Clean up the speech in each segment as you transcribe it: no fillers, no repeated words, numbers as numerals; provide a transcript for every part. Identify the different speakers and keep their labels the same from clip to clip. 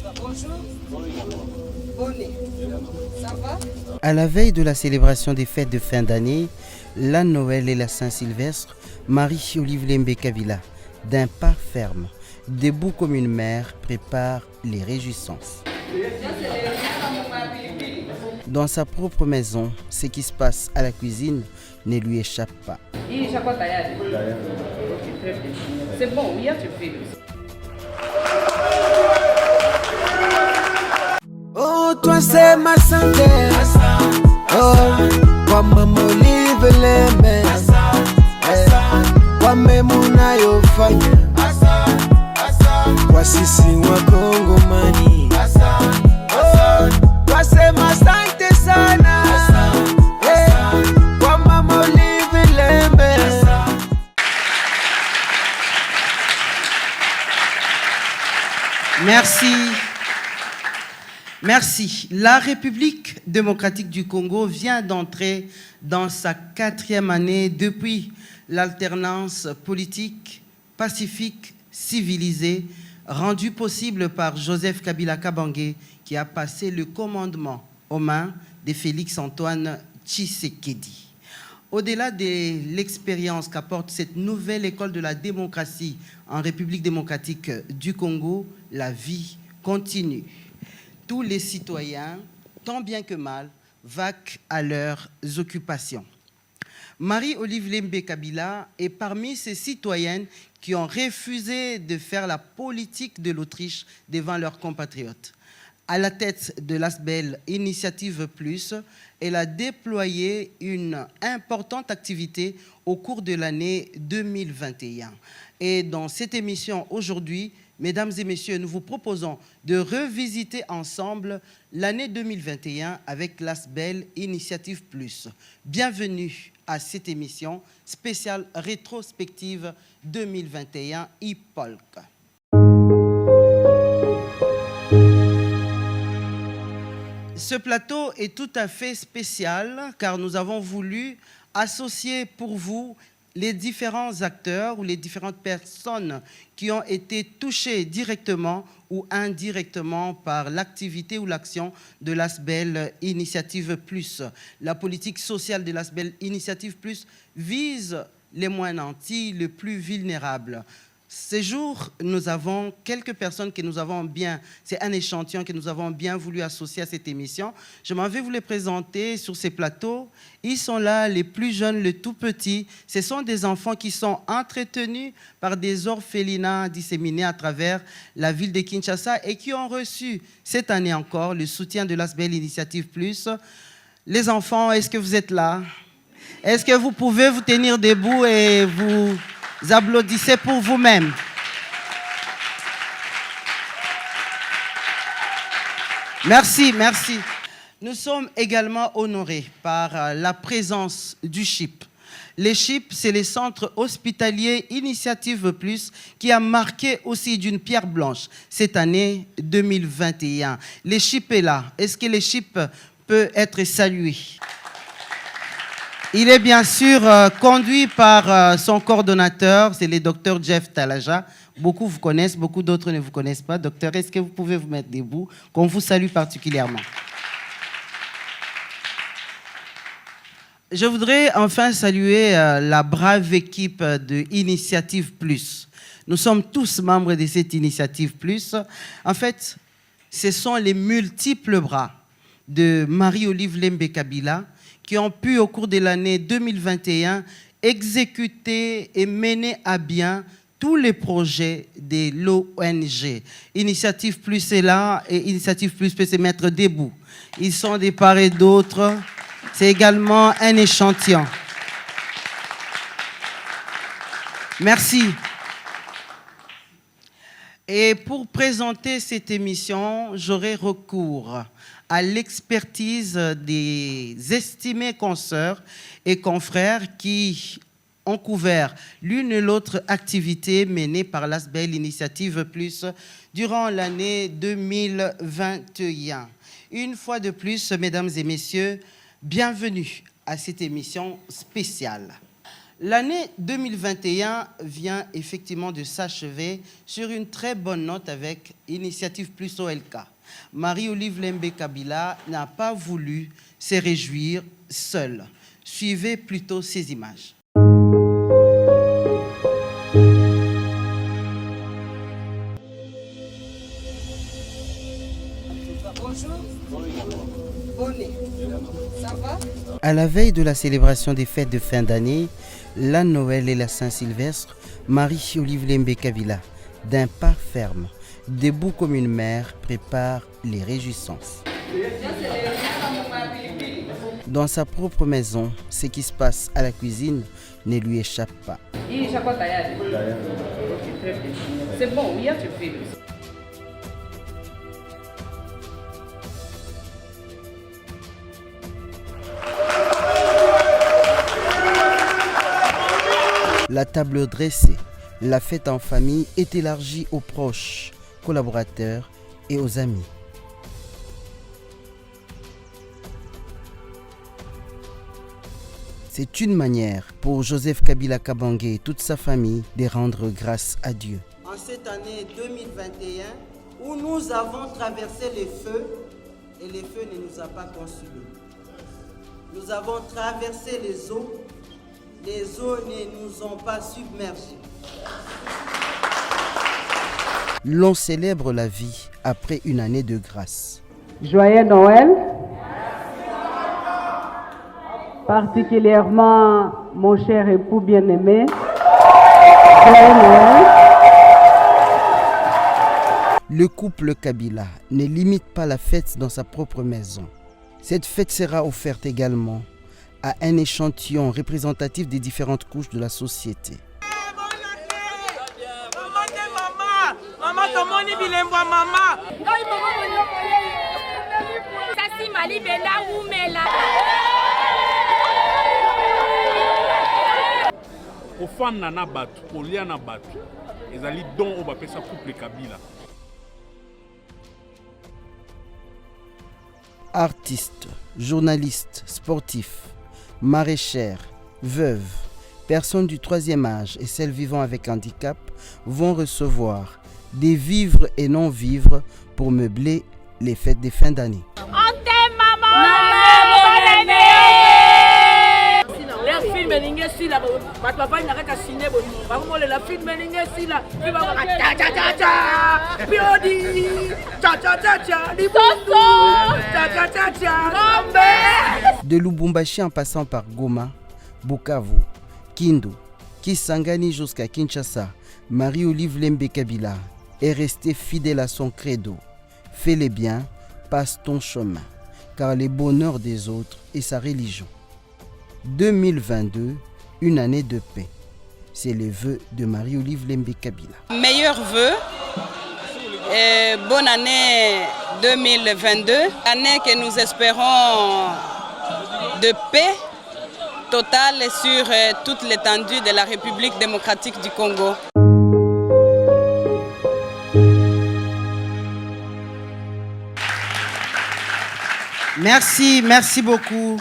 Speaker 1: Bonjour. Bonnet. Ça va?
Speaker 2: À la veille de la célébration des fêtes de fin d'année, la Noël et la Saint-Sylvestre, Marie-Olive Lembe Kabila, d'un pas ferme, debout comme une mère, prépare les réjouissances. Dans sa propre maison, ce qui se passe à la cuisine ne lui échappe pas.
Speaker 1: C'est bon, hier tu fais.
Speaker 3: Oh, toi c'est ma santé. Oh, kwa mamolive leme. Kwa memuna yofanya. Kwa sisi wa Kongo mani. Oh, toi c'est ma santé sana. Kwa mamolive leme.
Speaker 2: Merci. Merci. La République démocratique du Congo vient d'entrer dans sa 4e année depuis l'alternance politique, pacifique, civilisée, rendue possible par Joseph Kabila Kabange, qui a passé le commandement aux mains de Félix Antoine Tshisekedi. Au-delà de l'expérience qu'apporte cette nouvelle école de la démocratie en République démocratique du Congo, la vie continue. Tous les citoyens, tant bien que mal, vaquent à leurs occupations. Marie-Olive Lembe Kabila est parmi ces citoyennes qui ont refusé de faire la politique de l'Autriche devant leurs compatriotes. À la tête de l'ASBEL Initiative Plus, elle a déployé une importante activité au cours de l'année 2021. Et dans cette émission aujourd'hui, mesdames et messieurs, nous vous proposons de revisiter ensemble l'année 2021 avec l'ASBEL Initiative Plus. Bienvenue à cette émission spéciale rétrospective 2021 IPOLC. Ce plateau est tout à fait spécial car nous avons voulu associer pour vous les différents acteurs ou les différentes personnes qui ont été touchées directement ou indirectement par l'activité ou l'action de l'ASBEL Initiative Plus. La politique sociale de l'ASBEL Initiative Plus vise les moins nantis, les plus vulnérables. Ces jours, nous avons quelques personnes que nous avons bien, c'est un échantillon que nous avons bien voulu associer à cette émission. Je m'en vais vous les présenter sur ces plateaux. Ils sont là, les plus jeunes, les tout petits. Ce sont des enfants qui sont entretenus par des orphelinats disséminés à travers la ville de Kinshasa et qui ont reçu cette année encore le soutien de l'ASBEL Initiative Plus. Les enfants, est-ce que vous êtes là? Est-ce que vous pouvez vous tenir debout et vous applaudissez pour vous-même? Merci, merci. Nous sommes également honorés par la présence du CHIP. Les CHIP, c'est les centres hospitaliers Initiative Plus qui a marqué aussi d'une pierre blanche cette année 2021. Les CHIP est là. Est-ce que les CHIP peut être salué? Il est bien sûr conduit par son coordonnateur, c'est le docteur Jeff Talaja. Beaucoup vous connaissent, beaucoup d'autres ne vous connaissent pas. Docteur, est-ce que vous pouvez vous mettre debout, qu'on vous salue particulièrement? Je voudrais enfin saluer la brave équipe de Initiative Plus. Nous sommes tous membres de cette Initiative Plus. En fait, ce sont les multiples bras de Marie-Olive Lembe Kabila qui ont pu, au cours de l'année 2021, exécuter et mener à bien tous les projets de l'ONG. Initiative Plus est là et Initiative Plus peut se mettre debout. Ils sont de part et d'autre. C'est également un échantillon. Merci. Et pour présenter cette émission, j'aurai recours à l'expertise des estimés consoeurs et confrères qui ont couvert l'une et l'autre activité menée par l'ASBEL Initiative Plus durant l'année 2021. Une fois de plus, mesdames et messieurs, bienvenue à cette émission spéciale. L'année 2021 vient effectivement de s'achever sur une très bonne note avec Initiative Plus OLK. Marie-Olive Lembe Kabila n'a pas voulu se réjouir seule. Suivez plutôt ces images.
Speaker 1: Bonjour. Bonnet. Ça va?
Speaker 2: À la veille de la célébration des fêtes de fin d'année, la Noël et la Saint-Sylvestre, Marie-Olive Lembe Kabila, d'un pas ferme, debout comme une mère, prépare les réjouissances. Dans sa propre maison, ce qui se passe à la cuisine ne lui échappe pas.
Speaker 1: C'est bon, hier tu fais.
Speaker 2: La table dressée, la fête en famille est élargie aux proches, collaborateurs et aux amis. C'est une manière pour Joseph Kabila Kabange et toute sa famille de rendre grâce à Dieu. En cette année 2021, où nous avons traversé les feux, et les feux ne nous ont pas consumés. Nous avons traversé les eaux ne nous ont pas submergés. L'on célèbre la vie après une année de grâce.
Speaker 4: Joyeux Noël. Particulièrement mon cher époux bien-aimé. Joyeux Noël.
Speaker 2: Le couple Kabila ne limite pas la fête dans sa propre maison. Cette fête sera offerte également à un échantillon représentatif des différentes couches de la société.
Speaker 5: Ofanda na batu, kolia na batu, ezali don o bapesa couple Kabila.
Speaker 2: Artistes, journalistes, sportifs, maraîchères, veuves, personnes du troisième âge et celles vivant avec handicap vont recevoir des vivres et non-vivres pour meubler les fêtes des fins d'année. De Lubumbashi en passant par Goma, Bukavu, Kindu, Kisangani jusqu'à Kinshasa, Marie-Olive Lembe Kabila est restée fidèle à son credo. Fais les biens, passe ton chemin, car le bonheur des autres est sa religion. 2022, une année de paix. C'est le vœu de Marie-Olive Lembe Kabila.
Speaker 1: Meilleurs vœux. Et bonne année 2022. Année que nous espérons de paix totale sur toute l'étendue de la République démocratique du Congo.
Speaker 2: Merci beaucoup.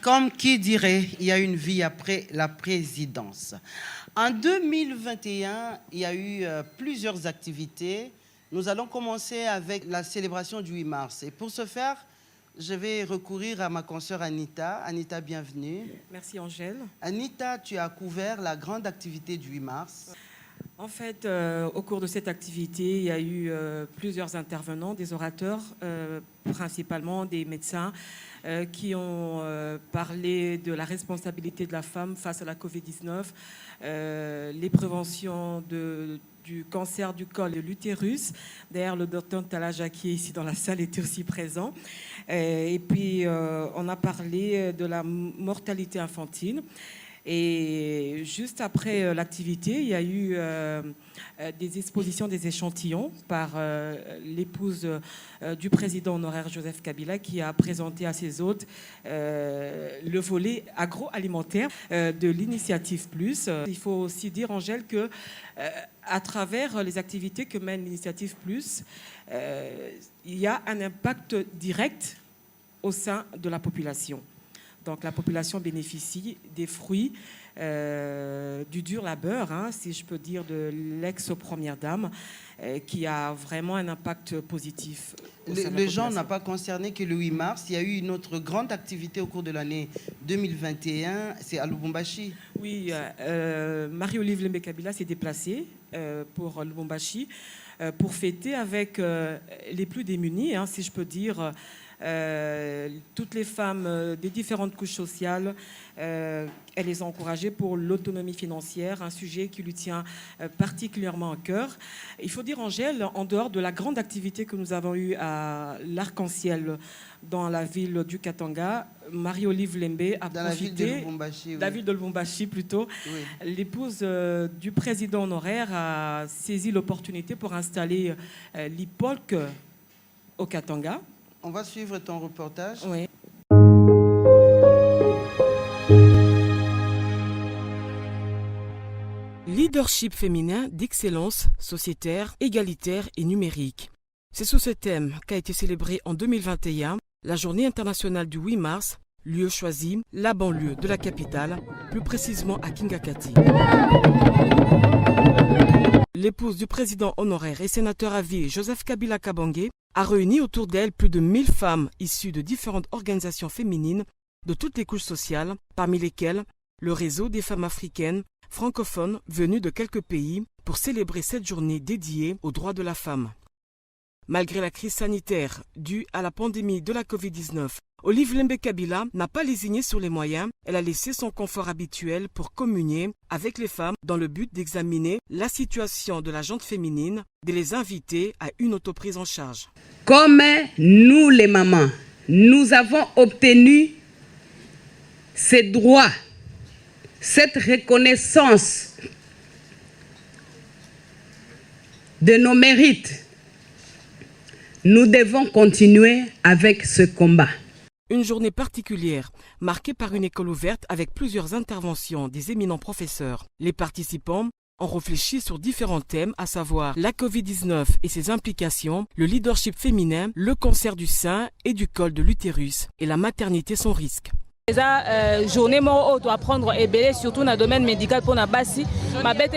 Speaker 2: Comme qui dirait, il y a une vie après la présidence. En 2021, il y a eu plusieurs activités. Nous allons commencer avec la célébration du 8 mars. Et pour ce faire, je vais recourir à ma consoeur Anita. Anita, bienvenue.
Speaker 6: Merci Angèle.
Speaker 2: Anita, tu as couvert la grande activité du 8 mars.
Speaker 6: En fait, au cours de cette activité, il y a eu plusieurs intervenants, des orateurs, principalement des médecins, qui ont parlé de la responsabilité de la femme face à la Covid-19, les préventions du cancer du col de l'utérus. D'ailleurs, le docteur Talaja qui est ici dans la salle était aussi présent. Et puis, on a parlé de la mortalité infantile. Et juste après l'activité, il y a eu des expositions des échantillons par l'épouse du président honoraire Joseph Kabila qui a présenté à ses hôtes le volet agroalimentaire de l'Initiative Plus. Il faut aussi dire, Angèle, que à travers les activités que mène l'Initiative Plus, il y a un impact direct au sein de la population. Donc la population bénéficie des fruits du dur labeur, hein, si je peux dire, de l'ex-première dame, qui a vraiment un impact positif.
Speaker 2: Le genre n'a pas concerné que le 8 mars. Il y a eu une autre grande activité au cours de l'année 2021, c'est à Lubumbashi.
Speaker 6: Oui, Marie-Olive Lembe Kabila s'est déplacée pour Lubumbashi pour fêter avec les plus démunis, hein, si je peux dire, toutes les femmes des différentes couches sociales. Elle les a encouragées pour l'autonomie financière, un sujet qui lui tient particulièrement à cœur. Il faut dire, Angèle, en dehors de la grande activité que nous avons eue à l'Arc-en-Ciel dans la ville du Katanga, Marie-Olive Lembe a profité, la ville de Lubumbashi plutôt. Oui. L'épouse du président honoraire a saisi l'opportunité pour installer l'IPOLC au Katanga.
Speaker 2: On va suivre ton reportage.
Speaker 6: Oui. Leadership féminin d'excellence sociétaire, égalitaire et numérique. C'est sous ce thème qu'a été célébrée en 2021 la journée internationale du 8 mars, lieu choisi, la banlieue de la capitale, plus précisément à Kingakati. L'épouse du président honoraire et sénateur à vie Joseph Kabila Kabange a réuni autour d'elle plus de 1000 femmes issues de différentes organisations féminines de toutes les couches sociales, parmi lesquelles le réseau des femmes africaines francophones venues de quelques pays pour célébrer cette journée dédiée aux droits de la femme. Malgré la crise sanitaire due à la pandémie de la Covid-19, Olive Lembe Kabila n'a pas lésiné sur les moyens. Elle a laissé son confort habituel pour communier avec les femmes dans le but d'examiner la situation de la gente féminine, de les inviter à une autoprise en charge.
Speaker 4: Comme nous les mamans, nous avons obtenu ces droits, cette reconnaissance de nos mérites. Nous devons continuer avec ce combat.
Speaker 6: Une journée particulière, marquée par une école ouverte avec plusieurs interventions des éminents professeurs. Les participants ont réfléchi sur différents thèmes, à savoir la Covid-19 et ses implications, le leadership féminin, le cancer du sein et du col de l'utérus et la maternité sans risque.
Speaker 7: La journée mort doit prendre et surtout dans le domaine médical pour la basi ma bête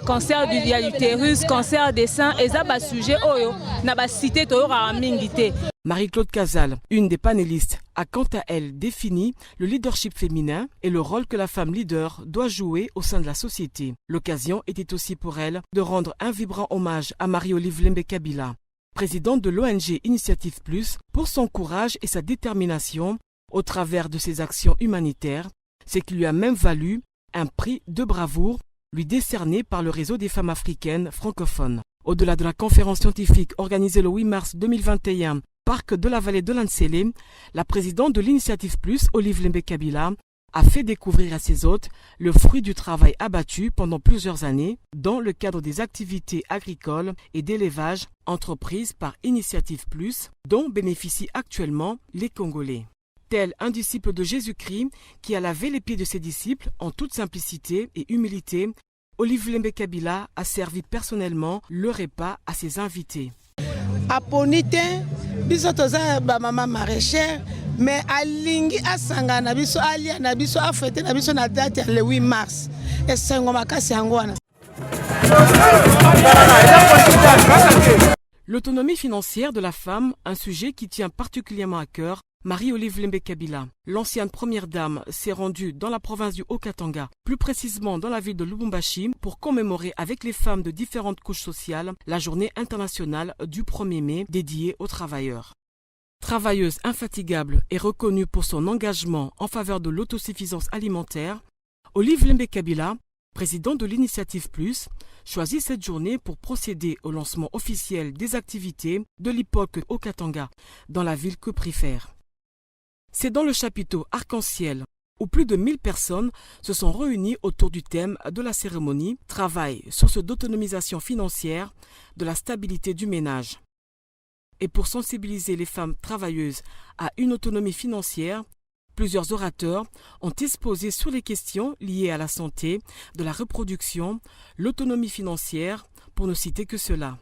Speaker 7: cancer du l'utérus, cancer des seins et ça sujet oyo na ba cité to ra mingité.
Speaker 6: Marie-Claude Casal, une des panélistes, a quant à elle défini le leadership féminin et le rôle que la femme leader doit jouer au sein de la société. L'occasion était aussi pour elle de rendre un vibrant hommage à Marie-Olive Lembe Kabila, présidente de l'ONG Initiative Plus, pour son courage et sa détermination au travers de ses actions humanitaires, ce qui lui a même valu un prix de bravoure lui décerné par le réseau des femmes africaines francophones. Au-delà de la conférence scientifique organisée le 8 mars 2021, parc de la vallée de l'Ansélé, la présidente de l'Initiative Plus, Olive Lembe Kabila, a fait découvrir à ses hôtes le fruit du travail abattu pendant plusieurs années dans le cadre des activités agricoles et d'élevage entreprises par Initiative Plus, dont bénéficient actuellement les Congolais. Tel un disciple de Jésus-Christ qui a lavé les pieds de ses disciples en toute simplicité et humilité, Olive Lembe Kabila a servi personnellement le repas à ses invités.
Speaker 8: Aponite, biso toza ba mama maraîchère, mais alingi asanga na biso alia na biso afete na biso na date le 8 mars. Et sengo makasi angwana.
Speaker 6: L'autonomie financière de la femme, un sujet qui tient particulièrement à cœur Marie-Olive Lembe Kabila. L'ancienne première dame s'est rendue dans la province du Haut-Katanga, plus précisément dans la ville de Lubumbashi, pour commémorer avec les femmes de différentes couches sociales la journée internationale du 1er mai dédiée aux travailleurs. Travailleuse infatigable et reconnue pour son engagement en faveur de l'autosuffisance alimentaire, Olive Lembe Kabila, présidente de l'Initiative Plus, choisit cette journée pour procéder au lancement officiel des activités de l'IPOLC au Katanga, dans la ville que préfère. C'est dans le chapiteau Arc-en-Ciel où plus de 1000 personnes se sont réunies autour du thème de la cérémonie « Travail, source d'autonomisation financière, de la stabilité du ménage ». Et pour sensibiliser les femmes travailleuses à une autonomie financière, plusieurs orateurs ont exposé sur les questions liées à la santé, de la reproduction, l'autonomie financière, pour ne citer que cela.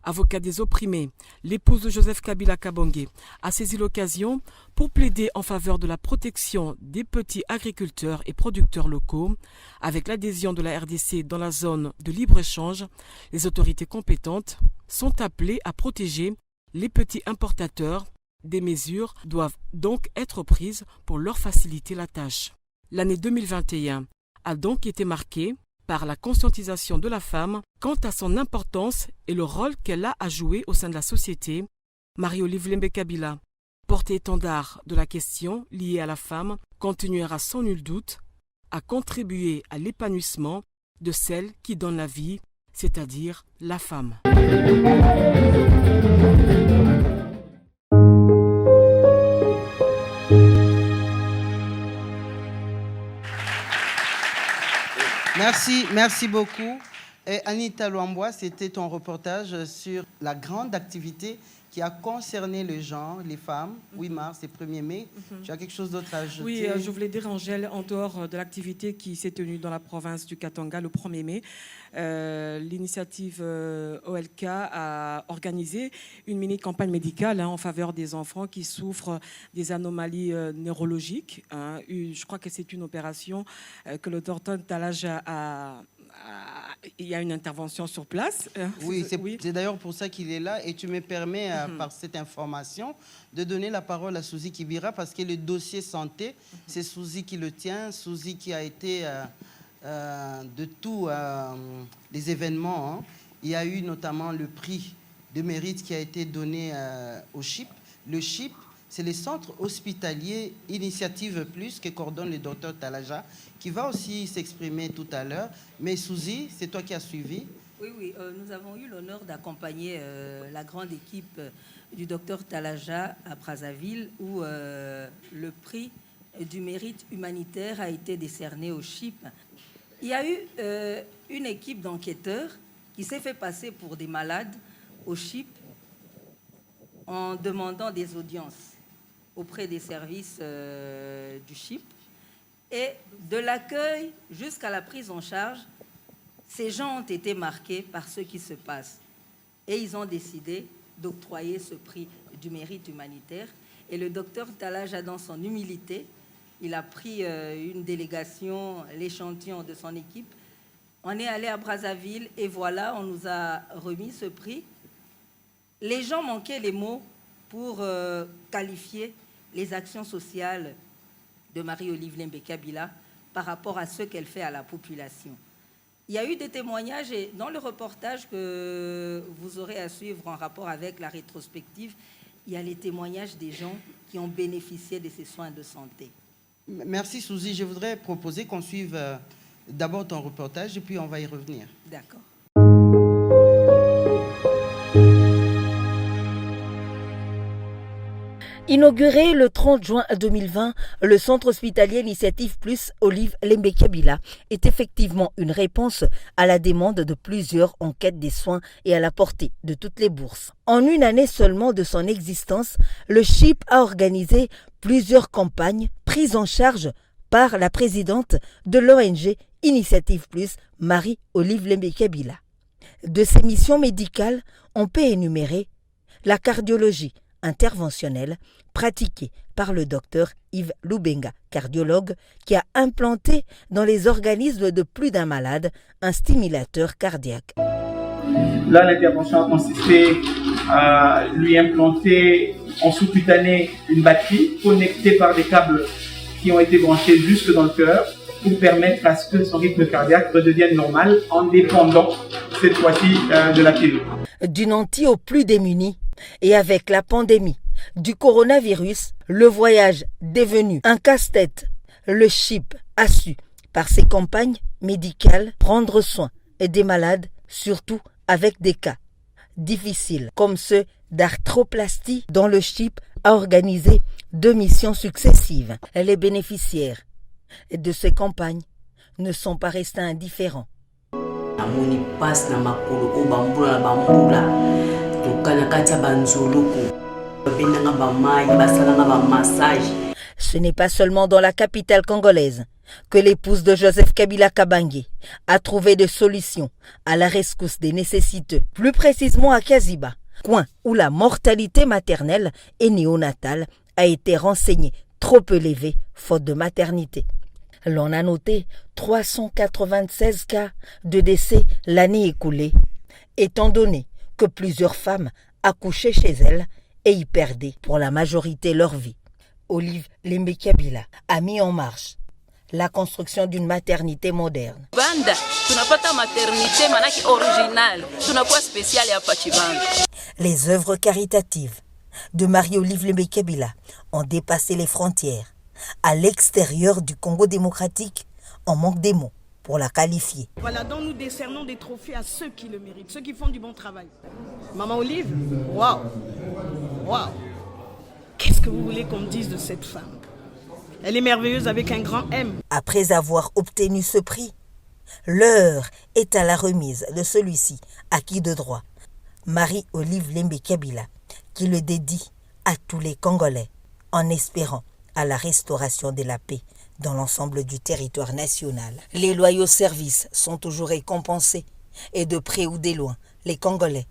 Speaker 6: avocat des opprimés, l'épouse de Joseph Kabila Kabonge, a saisi l'occasion pour plaider en faveur de la protection des petits agriculteurs et producteurs locaux. Avec l'adhésion de la RDC dans la zone de libre-échange, les autorités compétentes sont appelées à protéger les petits importateurs. Des mesures doivent donc être prises pour leur faciliter la tâche. L'année 2021 a donc été marquée par la conscientisation de la femme quant à son importance et le rôle qu'elle a à jouer au sein de la société. Marie-Olive Lembe-Kabila, porte-étendard de la question liée à la femme, continuera sans nul doute à contribuer à l'épanouissement de celle qui donne la vie, c'est-à-dire la femme.
Speaker 2: Merci beaucoup. Et Anita Luambois, c'était ton reportage sur la grande activité qui a concerné les gens, les femmes, 8 mars et 1er mai. Tu as quelque chose d'autre à ajouter?
Speaker 6: Oui, je voulais dire, Angèle, en dehors de l'activité qui s'est tenue dans la province du Katanga le 1er mai, l'initiative OLK a organisé une mini-campagne médicale en faveur des enfants qui souffrent des anomalies neurologiques. Je crois que c'est une opération que le docteur Talaja il y a une intervention sur place.
Speaker 2: Oui, c'est d'ailleurs pour ça qu'il est là. Et tu me permets, par cette information, de donner la parole à Souzy Kibira, parce que le dossier santé, c'est Souzy qui le tient. Souzy qui a été de tous les événements. Hein. Il y a eu notamment le prix de mérite qui a été donné au CHIP. Le CHIP, c'est le centre hospitalier Initiative Plus que coordonne le docteur Talaja, qui va aussi s'exprimer tout à l'heure. Mais Souzy, c'est toi qui as suivi.
Speaker 9: Oui, nous avons eu l'honneur d'accompagner la grande équipe du docteur Talaja à Brazzaville, où le prix du mérite humanitaire a été décerné au CHIP. Il y a eu une équipe d'enquêteurs qui s'est fait passer pour des malades au CHIP en demandant des audiences auprès des services du CHIP. Et de l'accueil jusqu'à la prise en charge, ces gens ont été marqués par ce qui se passe. Et ils ont décidé d'octroyer ce prix du mérite humanitaire. Et le docteur Talaja, dans son humilité, il a pris une délégation, l'échantillon de son équipe. On est allé à Brazzaville et voilà, on nous a remis ce prix. Les gens manquaient les mots pour qualifier les actions sociales de Marie-Olive Lembe-Kabila par rapport à ce qu'elle fait à la population. Il y a eu des témoignages et dans le reportage que vous aurez à suivre en rapport avec la rétrospective, il y a les témoignages des gens qui ont bénéficié de ces soins de santé.
Speaker 2: Merci Souzy. Je voudrais proposer qu'on suive d'abord ton reportage et puis on va y revenir.
Speaker 9: D'accord.
Speaker 10: Inauguré le 30 juin 2020, le centre hospitalier Initiative Plus Olive Lembe-Kabila est effectivement une réponse à la demande de plusieurs en quête des soins et à la portée de toutes les bourses. En une année seulement de son existence, le CHIP a organisé plusieurs campagnes prises en charge par la présidente de l'ONG Initiative Plus, Marie-Olive Lembe-Kabila. De ses missions médicales, on peut énumérer la cardiologie interventionnelle pratiquée par le docteur Yves Lubenga, cardiologue, qui a implanté dans les organismes de plus d'un malade un stimulateur cardiaque.
Speaker 11: Là, l'intervention a consisté à lui implanter en sous-cutané une batterie connectée par des câbles qui ont été branchés jusque dans le cœur pour permettre à ce que son rythme cardiaque redevienne normal en dépendant cette fois-ci de la pilule.
Speaker 10: Du nanti aux plus démunis et avec la pandémie du coronavirus, le voyage devenu un casse-tête, le CHIP a su, par ses campagnes médicales, prendre soin des malades, surtout avec des cas difficiles comme ceux d'arthroplastie dont le CHIP a organisé 2 missions successives. Les bénéficiaires de ces campagnes ne sont pas restés indifférents. Ce n'est pas seulement dans la capitale congolaise que l'épouse de Joseph Kabila Kabange a trouvé des solutions à la rescousse des nécessiteux, plus précisément à Kaziba, coin où la mortalité maternelle et néonatale a été renseignée trop élevée faute de maternité. L'on a noté 396 cas de décès l'année écoulée, étant donné que plusieurs femmes accouchaient chez elles et y perdaient pour la majorité leur vie. Olive Lembe Kabila a mis en marche la construction d'une maternité moderne.
Speaker 12: Banda, tunapata maternité manaki original, tunakuwa spécial hapa Chibanda.
Speaker 10: Les œuvres caritatives de Marie-Olive Lembe Kabila ont dépassé les frontières. À l'extérieur du Congo démocratique, on manque des mots pour la qualifier.
Speaker 13: Voilà, donc nous décernons des trophées à ceux qui le méritent, ceux qui font du bon travail. Maman Olive, waouh, waouh. Qu'est-ce que vous voulez qu'on dise de cette femme? Elle est merveilleuse avec un grand M.
Speaker 10: Après avoir obtenu ce prix, l'heure est à la remise de celui-ci, acquis de droit. Marie-Olive Lembe Kabila, qui le dédie à tous les Congolais, en espérant à la restauration de la paix dans l'ensemble du territoire national. Les loyaux services sont toujours récompensés, et de près ou de loin, les Congolais,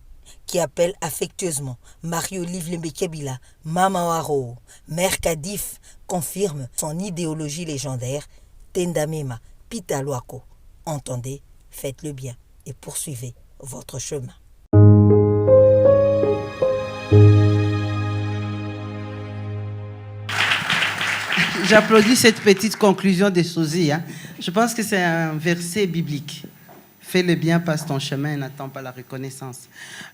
Speaker 10: qui appellent affectueusement Marie-Olive Lembe Kabila, Mama Waro, Mère Kadif, confirme son idéologie légendaire, Tendamema Pitaloako. Entendez, faites le bien et poursuivez votre chemin.
Speaker 2: J'applaudis cette petite conclusion des Sosie. Je pense que c'est un verset biblique. Fais le bien, passe ton chemin, n'attends pas la reconnaissance.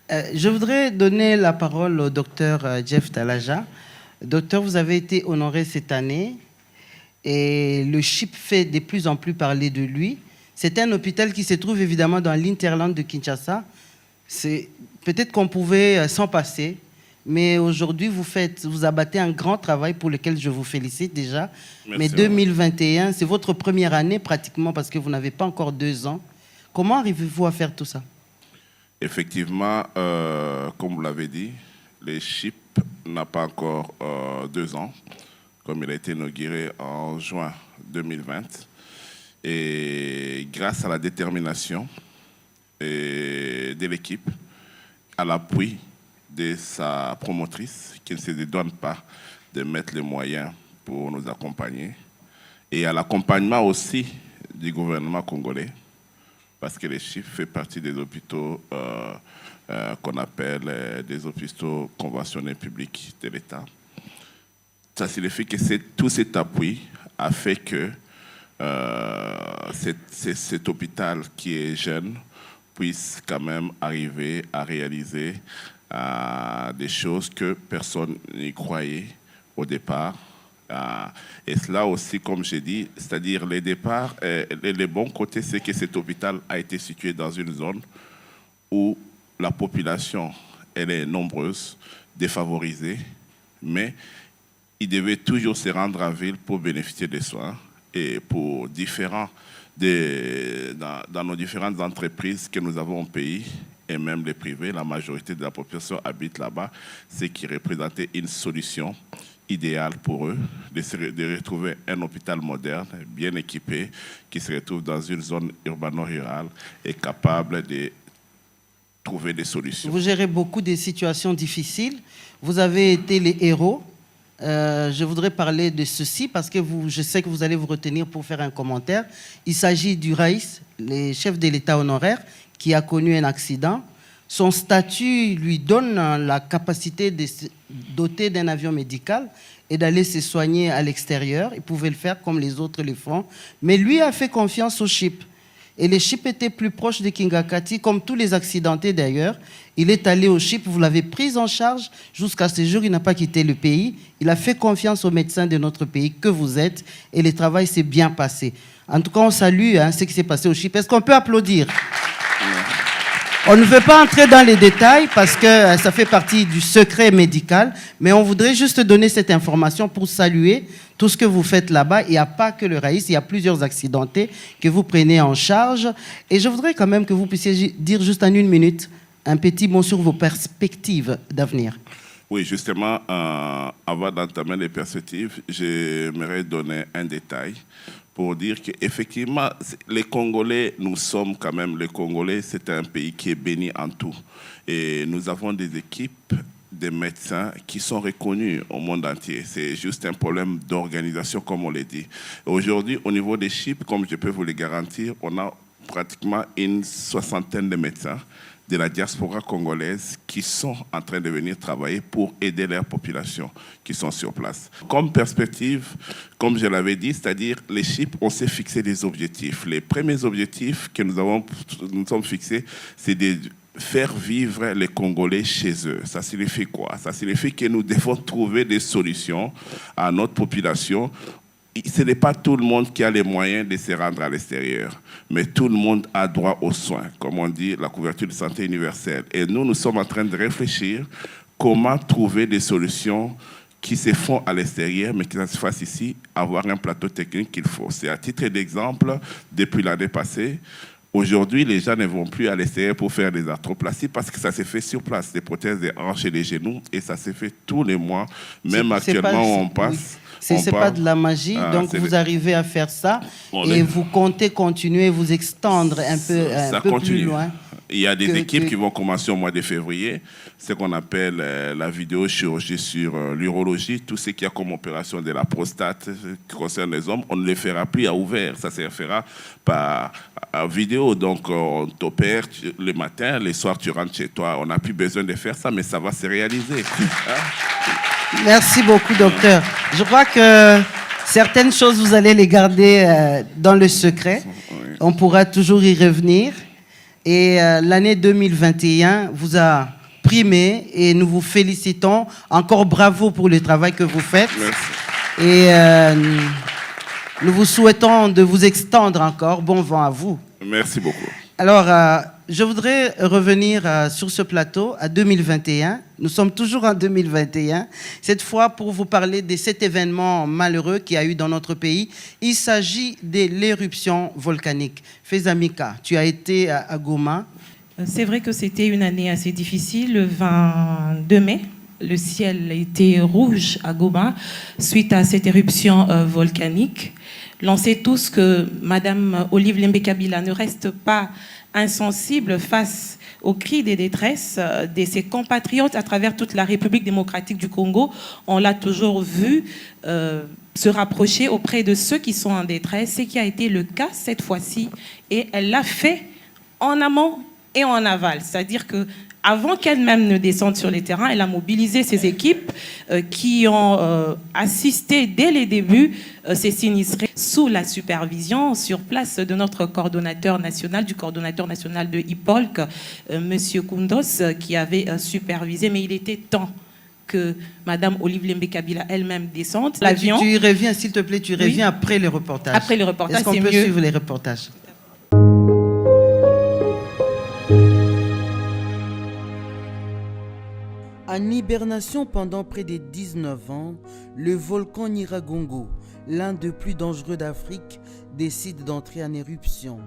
Speaker 2: Je voudrais donner la parole au docteur Jeff Talaja. Docteur, vous avez été honoré cette année et le CHIP fait de plus en plus parler de lui. C'est un hôpital qui se trouve évidemment dans l'Interland de Kinshasa. Peut-être qu'on pouvait s'en passer, mais aujourd'hui, vous abattez un grand travail pour lequel je vous félicite déjà. Merci. Mais 2021, c'est votre première année pratiquement parce que vous n'avez pas encore 2 ans. Comment arrivez-vous à faire tout ça?
Speaker 14: Effectivement, comme vous l'avez dit, le CHIP n'a pas encore 2 ans, comme il a été inauguré en juin 2020. Et grâce à la détermination de l'équipe, à l'appui de sa promotrice, qui ne se dédouane pas de mettre les moyens pour nous accompagner, et à l'accompagnement aussi du gouvernement congolais, parce que le CHIP fait partie des hôpitaux qu'on appelle des hôpitaux conventionnés publics de l'État. Ça signifie que tout cet appui a fait que cet hôpital qui est jeune puisse quand même arriver à réaliser des choses que personne n'y croyait au départ. Et cela aussi, comme j'ai dit, c'est-à-dire les départs, les bons côtés, c'est que cet hôpital a été situé dans une zone où la population, elle est nombreuse, défavorisée, mais il devait toujours se rendre en ville pour bénéficier des soins. Et pour dans nos différentes entreprises que nous avons au pays, et même les privés, la majorité de la population habite là-bas, ce qui représentait une solution idéal pour eux de retrouver un hôpital moderne, bien équipé, qui se retrouve dans une zone urbano-rurale et capable de trouver des solutions.
Speaker 2: Vous gérez beaucoup de situations difficiles. Vous avez été les héros. Je voudrais parler de ceci parce que je sais que vous allez vous retenir pour faire un commentaire. Il s'agit du Raïs, le chef de l'État honoraire, qui a connu un accident. Son statut lui donne la capacité de se doter d'un avion médical et d'aller se soigner à l'extérieur. Il pouvait le faire comme les autres le font. Mais lui a fait confiance au CHIP. Et le CHIP était plus proche de Kingakati, comme tous les accidentés d'ailleurs. Il est allé au CHIP, vous l'avez pris en charge. Jusqu'à ce jour, il n'a pas quitté le pays. Il a fait confiance aux médecins de notre pays que vous êtes. Et le travail s'est bien passé. En tout cas, on salue ce qui s'est passé au CHIP. Est-ce qu'on peut applaudir ? On ne veut pas entrer dans les détails parce que ça fait partie du secret médical, mais on voudrait juste donner cette information pour saluer tout ce que vous faites là-bas. Il n'y a pas que le Raïs, il y a plusieurs accidentés que vous prenez en charge. Et je voudrais quand même que vous puissiez dire juste en 1 minute un petit mot sur vos perspectives d'avenir.
Speaker 14: Oui, justement, avant d'entamer les perspectives, j'aimerais donner un détail pour dire qu'effectivement, les Congolais, nous sommes quand même, les Congolais, c'est un pays qui est béni en tout. Et nous avons des équipes, des médecins qui sont reconnus au monde entier. C'est juste un problème d'organisation, comme on l'a dit. Aujourd'hui, au niveau des chiffres, comme je peux vous les garantir, on a pratiquement une 60aine de médecins de la diaspora congolaise qui sont en train de venir travailler pour aider leurs populations qui sont sur place. Comme perspective, comme je l'avais dit, c'est-à-dire les chiffres, on s'est fixé des objectifs. Les premiers objectifs que nous sommes fixés, c'est de faire vivre les Congolais chez eux. Ça signifie quoi? Ça signifie que nous devons trouver des solutions à notre population. Ce n'est pas tout le monde qui a les moyens de se rendre à l'extérieur, mais tout le monde a droit aux soins, comme on dit, la couverture de santé universelle. Et nous sommes en train de réfléchir comment trouver des solutions qui se font à l'extérieur, mais qui se fassent ici, avoir un plateau technique qu'il faut. C'est à titre d'exemple, depuis l'année passée, aujourd'hui, les gens ne vont plus à l'extérieur pour faire des arthroplasties parce que ça s'est fait sur place, des prothèses des hanches et des genoux, et ça s'est fait tous les mois, même actuellement où on passe.
Speaker 2: Ce n'est pas de la magie, donc vous arrivez à faire ça et vous comptez continuer, vous extendre un peu plus loin.
Speaker 14: Il y a des équipes qui vont commencer au mois de février, ce qu'on appelle la vidéochirurgie sur l'urologie, tout ce qu'il y a comme opération de la prostate qui concerne les hommes, on ne les fera plus à ouvert, ça se fera par vidéo. Donc on t'opère le matin, le soir tu rentres chez toi. On n'a plus besoin de faire ça, mais ça va se réaliser.
Speaker 2: Merci beaucoup, docteur. Je crois que certaines choses, vous allez les garder dans le secret. On pourra toujours y revenir. Et l'année 2021 vous a primé et nous vous félicitons. Encore bravo pour le travail que vous faites. Merci. Et nous vous souhaitons de vous extendre encore. Bon vent à vous.
Speaker 14: Merci beaucoup.
Speaker 2: Alors, je voudrais revenir sur ce plateau à 2021. Nous sommes toujours en 2021. Cette fois, pour vous parler de cet événement malheureux qu'il y a eu dans notre pays. Il s'agit de l'éruption volcanique. Fezamika, tu as été à Goma.
Speaker 15: C'est vrai que c'était une année assez difficile. Le 22 mai, le ciel était rouge à Goma suite à cette éruption volcanique. L'on sait tous que Madame Olive Lembe-Kabila ne reste pas insensible face aux cris de détresse de ses compatriotes à travers toute la République démocratique du Congo. On l'a toujours vu se rapprocher auprès de ceux qui sont en détresse, ce qui a été le cas cette fois-ci. Et elle l'a fait en amont et en aval. C'est-à-dire que avant qu'elle-même ne descende sur les terrains, elle a mobilisé ses équipes qui ont assisté dès les débuts ces sinistrés sous la supervision sur place de notre coordonnateur national, du coordonnateur national de IPOLC, Monsieur Koundos, qui avait supervisé. Mais il était temps que Madame Olive Lembe-Kabila elle-même descende. L'avion.
Speaker 2: Tu y reviens, s'il te plaît, tu reviens après les reportages.
Speaker 15: Après les reportages, c'est mieux.
Speaker 2: Est-ce qu'on peut suivre les reportages? En hibernation pendant près de 19 ans, le volcan Nyiragongo, l'un des plus dangereux d'Afrique, décide d'entrer en éruption.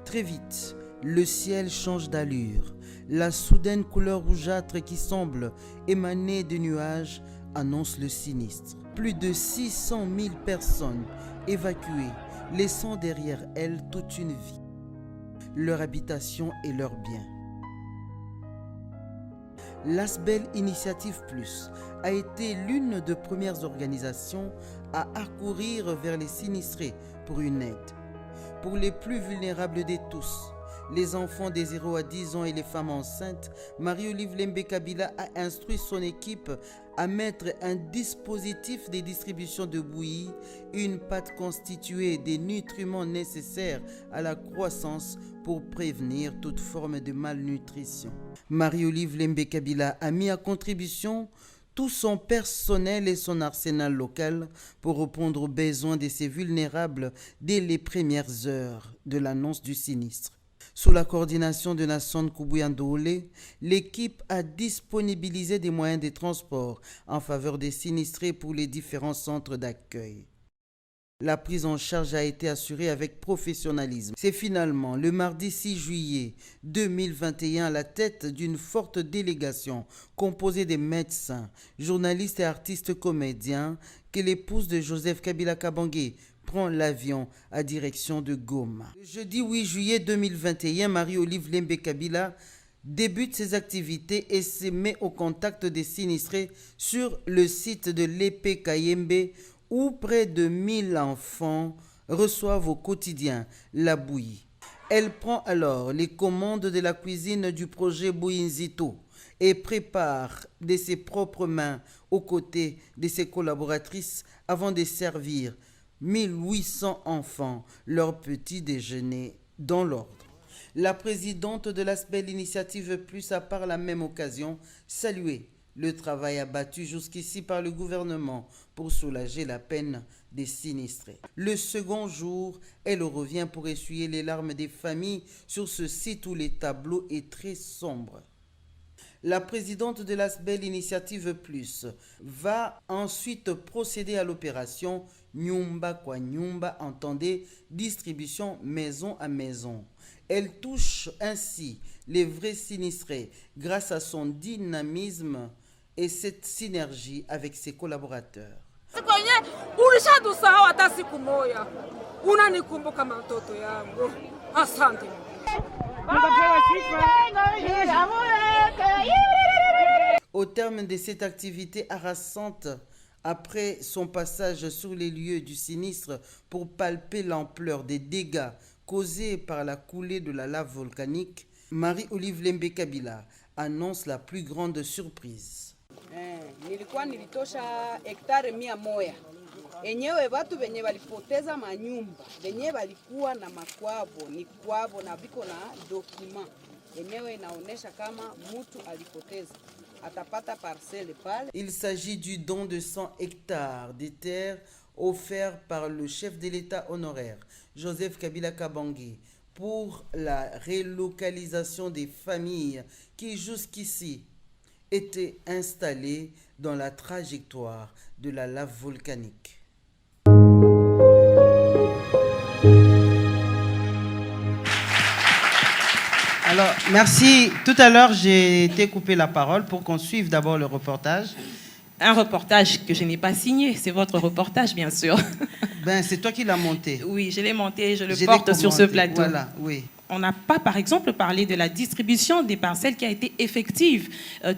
Speaker 2: Très vite, le ciel change d'allure. La soudaine couleur rougeâtre qui semble émaner des nuages annonce le sinistre. Plus de 600 000 personnes évacuées, laissant derrière elles toute une vie, leur habitation et leurs biens. L'Asbel Initiative Plus a été l'une des premières organisations à accourir vers les sinistrés pour une aide. Pour les plus vulnérables de tous, les enfants des 0 à 10 ans et les femmes enceintes, Marie-Olive Lembe-Kabila a instruit son équipe à mettre un dispositif de distribution de bouillie, une pâte constituée des nutriments nécessaires à la croissance pour prévenir toute forme de malnutrition. Marie-Olive Lembe-Kabila a mis à contribution tout son personnel et son arsenal local pour répondre aux besoins de ces vulnérables dès les premières heures de l'annonce du sinistre. Sous la coordination de Nasson Koubouyandoulé, l'équipe a disponibilisé des moyens de transport en faveur des sinistrés pour les différents centres d'accueil. La prise en charge a été assurée avec professionnalisme. C'est finalement le mardi 6 juillet 2021 à la tête d'une forte délégation composée de médecins, journalistes et artistes comédiens que l'épouse de Joseph Kabila Kabange, prend l'avion à direction de Goma. Le jeudi 8 juillet 2021, Marie-Olive Lembe Kabila débute ses activités et se met au contact des sinistrés sur le site de l'Épée Kayembe où près de 1000 enfants reçoivent au quotidien la bouillie. Elle prend alors les commandes de la cuisine du projet Bouinzito et prépare de ses propres mains aux côtés de ses collaboratrices avant de servir 1800 enfants leur petit déjeuner dans l'ordre. La présidente de l'ASBEL Initiative Plus a par la même occasion salué le travail abattu jusqu'ici par le gouvernement pour soulager la peine des sinistrés. Le second jour, elle revient pour essuyer les larmes des familles sur ce site où le tableau est très sombre. La présidente de l'ASBEL Initiative Plus va ensuite procéder à l'opération Nyumba kwa Nyumba, entendez distribution maison à maison. Elle touche ainsi les vrais sinistrés grâce à son dynamisme et cette synergie avec ses collaborateurs. Au terme de cette activité harassante, après son passage sur les lieux du sinistre pour palper l'ampleur des dégâts causés par la coulée de la lave volcanique, Marie-Olive Lembe Kabila annonce la plus grande surprise.
Speaker 1: Nilikuwa nilitosha hektare 100. Enyewe watu wenye walipoteza manyumba, wenye walikuwa na makwavo, ni kwavo na biko na dokima. Enyewe inaonesha kama mtu alipoteza. Atapata parcelle pale. Il
Speaker 2: s'agit du don de 100 hectares de terre offert par le chef de l'État honoraire, Joseph Kabila Kabange, pour la relocalisation des familles qui jusqu'ici étaient installées dans la trajectoire de la lave volcanique. Alors, merci. Tout à l'heure, j'ai été coupé la parole pour qu'on suive d'abord le reportage.
Speaker 15: Un reportage que je n'ai pas signé, c'est votre reportage, bien sûr.
Speaker 2: Ben, c'est toi qui l'as monté.
Speaker 15: Oui, je l'ai monté, je le porte sur ce plateau.
Speaker 2: Voilà, oui.
Speaker 15: On n'a pas, par exemple, parlé de la distribution des parcelles qui a été effective.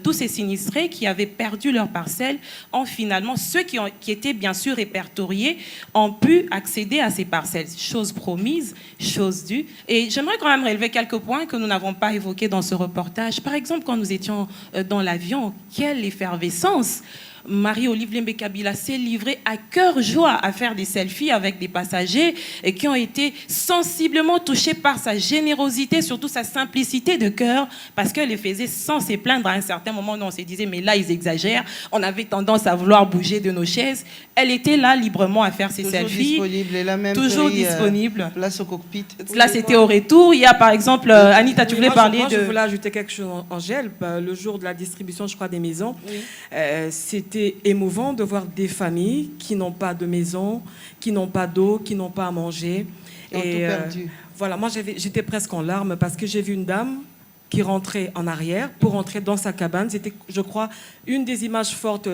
Speaker 15: Tous ces sinistrés qui avaient perdu leurs parcelles ont finalement, ceux qui étaient bien sûr répertoriés, ont pu accéder à ces parcelles. Chose promise, chose due. Et j'aimerais quand même relever quelques points que nous n'avons pas évoqués dans ce reportage. Par exemple, quand nous étions dans l'avion, quelle effervescence! Marie-Olive Lembe Kabila s'est livrée à cœur joie à faire des selfies avec des passagers et qui ont été sensiblement touchés par sa générosité, surtout sa simplicité de cœur, parce qu'elle les faisait sans se plaindre. À un certain moment, on se disait, mais là, ils exagèrent. On avait tendance à vouloir bouger de nos chaises. Elle était là librement à faire ses selfies.
Speaker 2: Disponible, elle a même
Speaker 15: toujours
Speaker 2: pris,
Speaker 15: disponible.
Speaker 2: Place au cockpit.
Speaker 15: Là, c'était au retour. Il y a par exemple, Anita, tu voulais parler de...
Speaker 6: Je voulais ajouter quelque chose, Angèle. Le jour de la distribution, je crois, des maisons, c'était émouvant de voir des familles qui n'ont pas de maison, qui n'ont pas d'eau, qui n'ont pas à manger.
Speaker 2: Ils ont tout perdu.
Speaker 6: Voilà, moi j'étais presque en larmes parce que j'ai vu une dame qui rentrait en arrière pour rentrer dans sa cabane. C'était, je crois, une des images fortes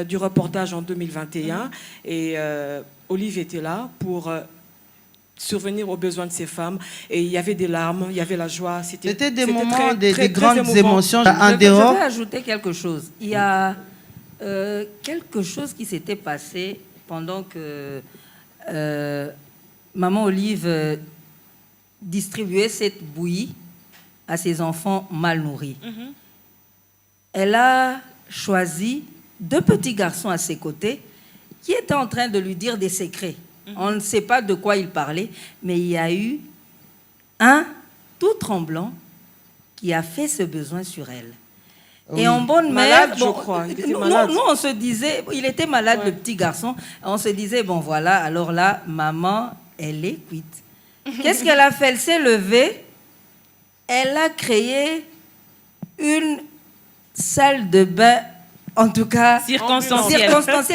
Speaker 6: du reportage en 2021. Et Olive était là pour survenir aux besoins de ces femmes. Et il y avait des larmes, il y avait la joie.
Speaker 2: C'était des moments, des grandes émotions. En
Speaker 9: Je
Speaker 2: dehors.
Speaker 9: vais ajouter quelque chose. Il y a quelque chose qui s'était passé pendant que Maman Olive distribuait cette bouillie à ses enfants mal nourris. Elle a choisi 2 petits garçons à ses côtés qui étaient en train de lui dire des secrets. On ne sait pas de quoi il parlait, mais il y a eu un tout tremblant qui a fait ce besoin sur elle. Et en bonne mère,
Speaker 6: je crois. Il était
Speaker 9: nous, on se disait, il était malade, le petit garçon. On se disait, bon voilà, alors là, maman, elle est cuite. Qu'est-ce qu'elle a fait? Elle s'est levée, elle a créé une salle de bain, en tout cas circonstancielle.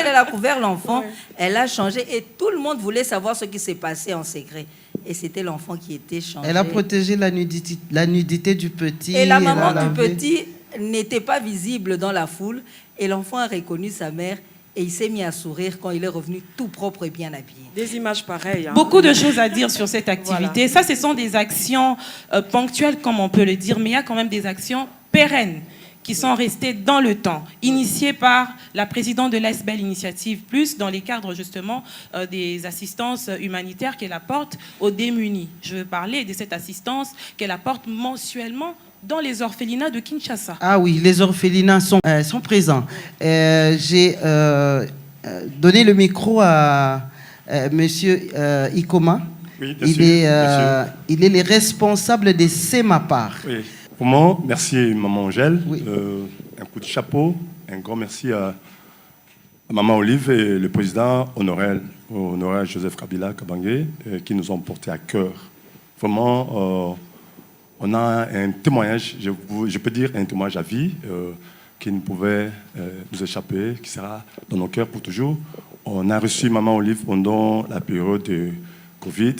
Speaker 9: Elle a couvert l'enfant, elle a changé et tout le monde voulait savoir ce qui s'est passé en secret. Et c'était l'enfant qui était changé.
Speaker 2: Elle a protégé la nudité du petit.
Speaker 9: Et la maman du petit n'était pas visible dans la foule et l'enfant a reconnu sa mère et il s'est mis à sourire quand il est revenu tout propre et bien habillé.
Speaker 6: Des images pareilles. Hein.
Speaker 15: Beaucoup de choses à dire sur cette activité. Voilà. Ça, ce sont des actions ponctuelles, comme on peut le dire, mais il y a quand même des actions pérennes qui sont restées dans le temps, initiées par la présidente de l'ASBEL Initiative Plus, dans les cadres justement des assistances humanitaires qu'elle apporte aux démunis. Je veux parler de cette assistance qu'elle apporte mensuellement dans les orphelinats de Kinshasa.
Speaker 2: Ah oui, les orphelinats sont présents. J'ai donné le micro à Monsieur Ikoma.
Speaker 16: Oui,
Speaker 2: il est le responsable des CEMAPAR.
Speaker 16: Oui. Pour moi, merci Maman Angèle. Oui. Un coup de chapeau. Un grand merci à Maman Olive et le président honoré Joseph Kabila Kabange qui nous ont porté à cœur. Vraiment, on a un témoignage, je peux dire un témoignage à vie qui ne pouvait nous échapper, qui sera dans nos cœurs pour toujours. On a reçu Maman Olive pendant la période de Covid.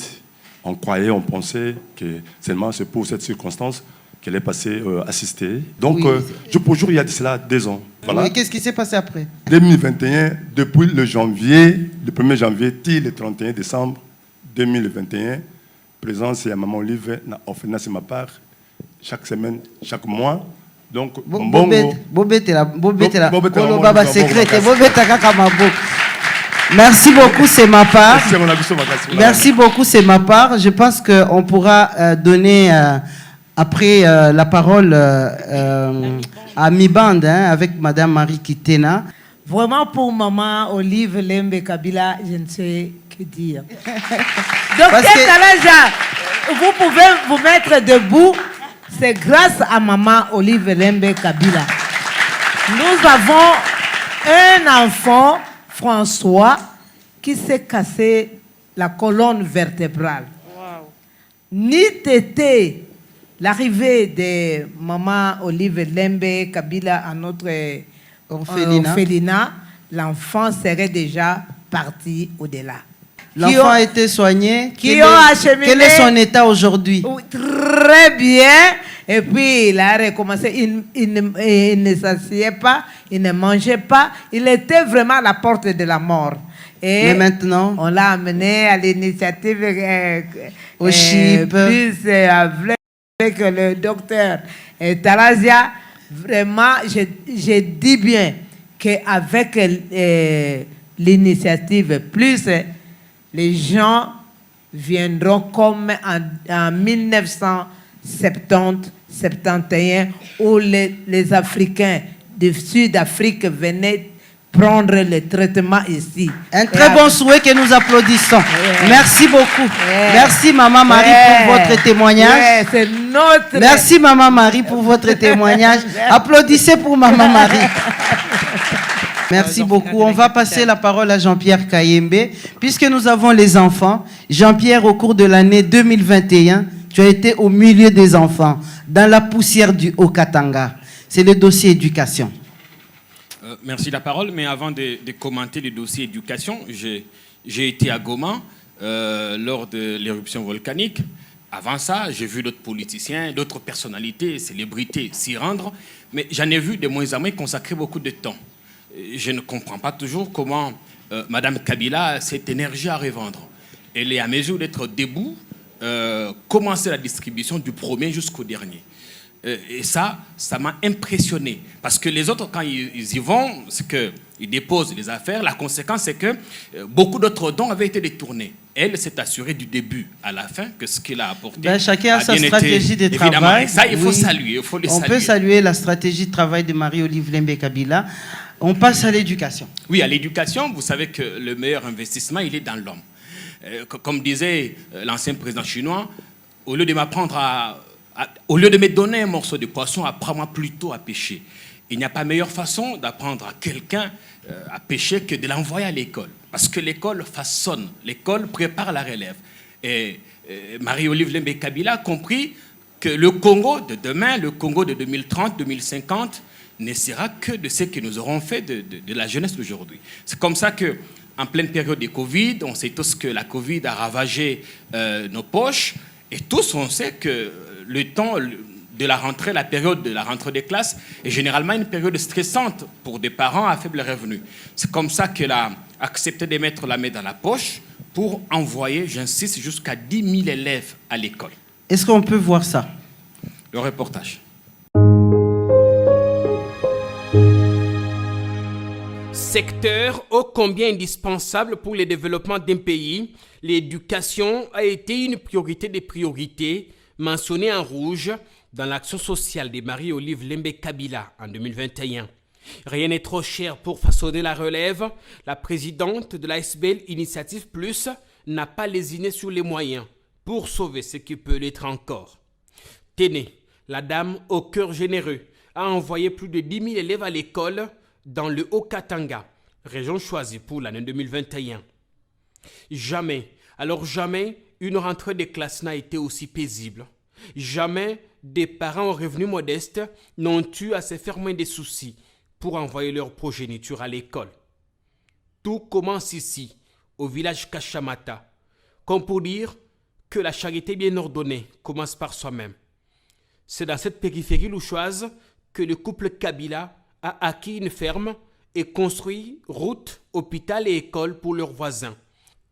Speaker 16: On croyait, on pensait que seulement c'est pour cette circonstance qu'elle est passée assistée. Donc,
Speaker 2: oui.
Speaker 16: Pour jour, il y a de cela 2 ans. Voilà.
Speaker 2: Et qu'est-ce qui s'est passé après?
Speaker 16: 2021, depuis le 1er janvier, le 31 décembre 2021, présence à Maman Olive, orphelinat c'est ma part, chaque semaine, chaque mois. Donc,
Speaker 2: merci beaucoup, c'est ma part. Merci beaucoup, c'est ma part. Je pense qu'on pourra donner après la parole à mi-bande avec Madame Marie Kitena.
Speaker 8: Vraiment, pour Maman Olive Lembe Kabila, je ne sais que dire. Docteur Talaja, vous pouvez vous mettre debout. C'est grâce à Maman Olive Lembe Kabila. Nous avons un enfant, François, qui s'est cassé la colonne vertébrale. Wow. Ni tété. L'arrivée de Maman Olive Lembe Kabila à notre orphelinat, l'enfant serait déjà parti au-delà.
Speaker 2: L'enfant a été soigné.
Speaker 8: Quel est
Speaker 2: son état aujourd'hui?
Speaker 8: Très bien. Et puis, il a recommencé. Il ne s'assied pas, il ne mangeait pas. Il était vraiment à la porte de la mort. Et
Speaker 2: mais maintenant,
Speaker 8: on l'a amené à l'initiative
Speaker 2: au CHIP.
Speaker 8: Avec le docteur Talazia, vraiment, je dis bien qu'avec l'initiative Plus, les gens viendront comme en 1970-71, où les Africains du Sud-Afrique venaient prendre le traitement ici.
Speaker 2: Un très bon souhait que nous applaudissons. Merci beaucoup. Merci Maman Marie pour votre témoignage.
Speaker 8: C'est notre...
Speaker 2: Merci Maman Marie pour votre témoignage. Applaudissez pour Maman Marie. Merci beaucoup. On va passer la parole à Jean-Pierre Kayembe. Puisque nous avons les enfants, Jean-Pierre, au cours de l'année 2021, tu as été au milieu des enfants, dans la poussière du Haut-Katanga. C'est le dossier éducation.
Speaker 17: Merci de la parole, mais avant de commenter le dossier éducation, j'ai été à Goma lors de l'éruption volcanique. Avant ça, j'ai vu d'autres politiciens, d'autres personnalités, célébrités s'y rendre, mais j'en ai vu de moins en moins consacrer beaucoup de temps. Je ne comprends pas toujours comment Madame Kabila a cette énergie à revendre. Elle est à mesure d'être debout, commencer la distribution du premier jusqu'au dernier. Et ça m'a impressionné. Parce que les autres, quand ils y vont, c'est qu'ils déposent les affaires. La conséquence, c'est que beaucoup d'autres dons avaient été détournés. Elle s'est assurée du début à la fin que ce qu'elle a apporté.
Speaker 2: Chacun a sa stratégie de travail.
Speaker 17: Et ça, il faut saluer.
Speaker 2: On peut saluer la stratégie de travail de Marie-Olive Lembe Kabila. On passe à l'éducation.
Speaker 17: Oui, à l'éducation, vous savez que le meilleur investissement, il est dans l'homme. Comme disait l'ancien président chinois, au lieu de m'apprendre au lieu de me donner un morceau de poisson, apprends-moi plutôt à pêcher. Il n'y a pas meilleure façon d'apprendre à quelqu'un à pêcher que de l'envoyer à l'école. Parce que l'école façonne, l'école prépare la relève. Et Marie-Olive Lembe Kabila a compris que le Congo de demain, le Congo de 2030, 2050, ne sera que de ce que nous aurons fait de la jeunesse d'aujourd'hui. C'est comme ça que, en pleine période de Covid, on sait tous que la Covid a ravagé nos poches, et tous on sait que le temps de la rentrée, la période de la rentrée des classes est généralement une période stressante pour des parents à faible revenu. C'est comme ça qu'elle a accepté de mettre la main dans la poche pour envoyer, j'insiste, jusqu'à 10 000 élèves à l'école.
Speaker 2: Est-ce qu'on peut voir ça?
Speaker 17: Le reportage.
Speaker 18: Secteur ô combien indispensable pour le développement d'un pays, l'éducation a été une priorité des priorités, mentionnée en rouge dans l'action sociale de Marie-Olive Lembe-Kabila en 2021. Rien n'est trop cher pour façonner la relève. La présidente de l'ASBL Initiative Plus n'a pas lésiné sur les moyens pour sauver ce qui peut l'être encore. Téné, la dame au cœur généreux, a envoyé plus de 10 000 élèves à l'école dans le Haut-Katanga, région choisie pour l'année 2021. Jamais, alors jamais, une rentrée de classe n'a été aussi paisible. Jamais des parents aux revenus modestes n'ont eu à se faire moins de soucis pour envoyer leur progéniture à l'école. Tout commence ici, au village Kashamata, comme pour dire que la charité bien ordonnée commence par soi-même. C'est dans cette périphérie louchoise que le couple Kabila a acquis une ferme et construit route, hôpital et école pour leurs voisins.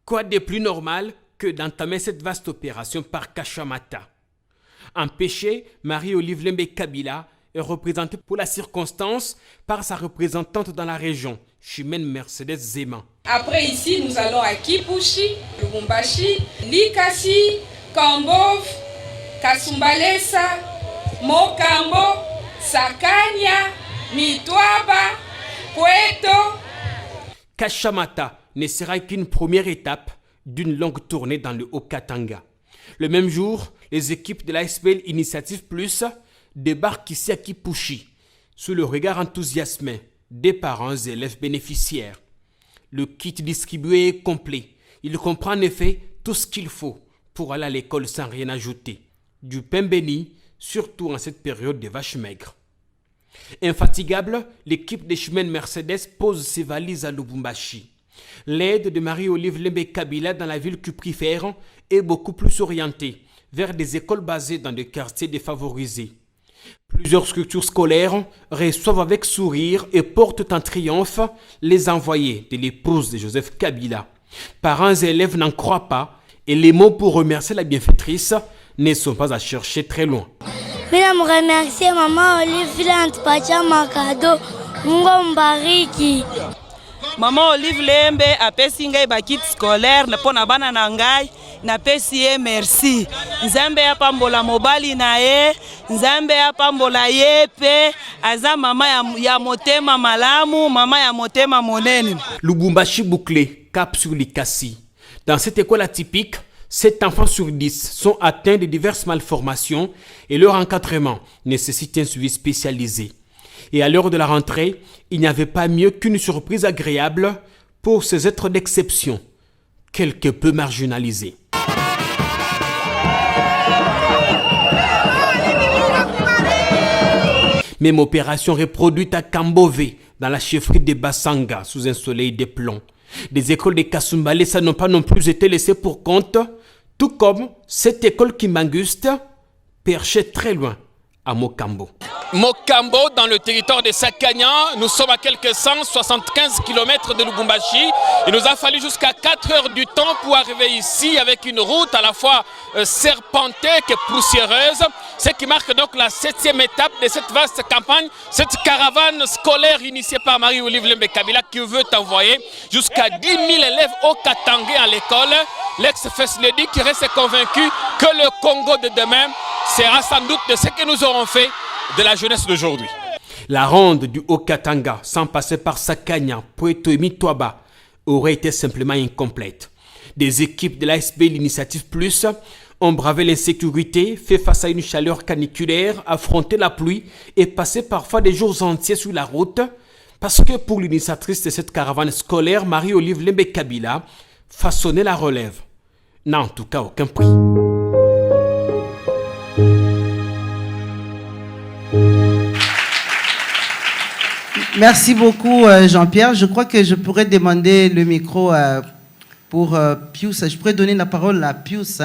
Speaker 18: Quoi de plus normal que d'entamer cette vaste opération par Kashamata? Empêché, Marie-Olive Lembe-Kabila est représentée pour la circonstance par sa représentante dans la région, Chimène Mercedes Zema.
Speaker 19: Après ici, nous allons à Kipushi, Lubumbashi, Likasi, Kambov, Kasumbalesa, Mokambo, Sakanya, Mitwaba, Puerto.
Speaker 18: Kashamata ne sera qu'une première étape d'une longue tournée dans le Haut-Katanga. Le même jour, les équipes de l'ASBL Initiative Plus débarquent ici à Kipushi, sous le regard enthousiasmé des parents et élèves bénéficiaires. Le kit distribué est complet. Il comprend en effet tout ce qu'il faut pour aller à l'école sans rien ajouter. Du pain béni, surtout en cette période des vaches maigres. Infatigable, l'équipe des Chimène Mercedes pose ses valises à Lubumbashi. L'aide de Marie-Olive Lembe-Kabila dans la ville cuprifère est beaucoup plus orientée vers des écoles basées dans des quartiers défavorisés. Plusieurs structures scolaires reçoivent avec sourire et portent en triomphe les envoyés de l'épouse de Joseph Kabila. Parents et élèves n'en croient pas et les mots pour remercier la bienfaitrice ne sont pas à chercher très loin.
Speaker 20: Je remercie Maman Olive Lantipacha Makado, Mungu mbariki.
Speaker 21: Maman Olive Lembe apesi ngai ba kit scolaire na pona bana na ngai na pesi ye merci. Nzambe apambola mobali na ye, Nzambe apambola ye pe aza mama ya motema malamu, mama ya motema monene.
Speaker 18: Lubumbashi bouclé, cap sur Likasi. Dans cette école atypique, 7 enfants sur 10 sont atteints de diverses malformations et leur encadrement nécessite un suivi spécialisé. Et à l'heure de la rentrée, il n'y avait pas mieux qu'une surprise agréable pour ces êtres d'exception, quelque peu marginalisés. Même opération reproduite à Kambové, dans la chefferie de Basanga, sous un soleil de plomb. Des écoles de Kasumbalesa n'ont pas non plus été laissées pour compte, tout comme cette école Kimbanguste, perchée très loin à Mokambo.
Speaker 22: Mokambo, dans le territoire de Sakanya, nous sommes à quelques 175 km de Lubumbashi. Il nous a fallu jusqu'à 4 heures du temps pour arriver ici avec une route à la fois serpentée que poussiéreuse, ce qui marque donc la 7e étape de cette vaste campagne, cette caravane scolaire initiée par Marie-Olive Lembe-Kabila qui veut envoyer jusqu'à 10 000 élèves au Katanga à l'école. L'ex-First Lady qui reste convaincu que le Congo de demain sera sans doute de ce que nous aurons fait de la jeunesse d'aujourd'hui.
Speaker 18: La ronde du Haut-Katanga, sans passer par Sakanya, Puerto et Mitwaba, aurait été simplement incomplète. Des équipes de l'ASBL Initiative Plus ont bravé l'insécurité, fait face à une chaleur caniculaire, affronté la pluie et passé parfois des jours entiers sur la route, parce que pour l'initiatrice de cette caravane scolaire, Marie-Olive Lembe-Kabila, façonner la relève n'a en tout cas aucun prix.
Speaker 2: Merci beaucoup Jean-Pierre. Je crois que je pourrais demander le micro pour Pius. Je pourrais donner la parole à Pius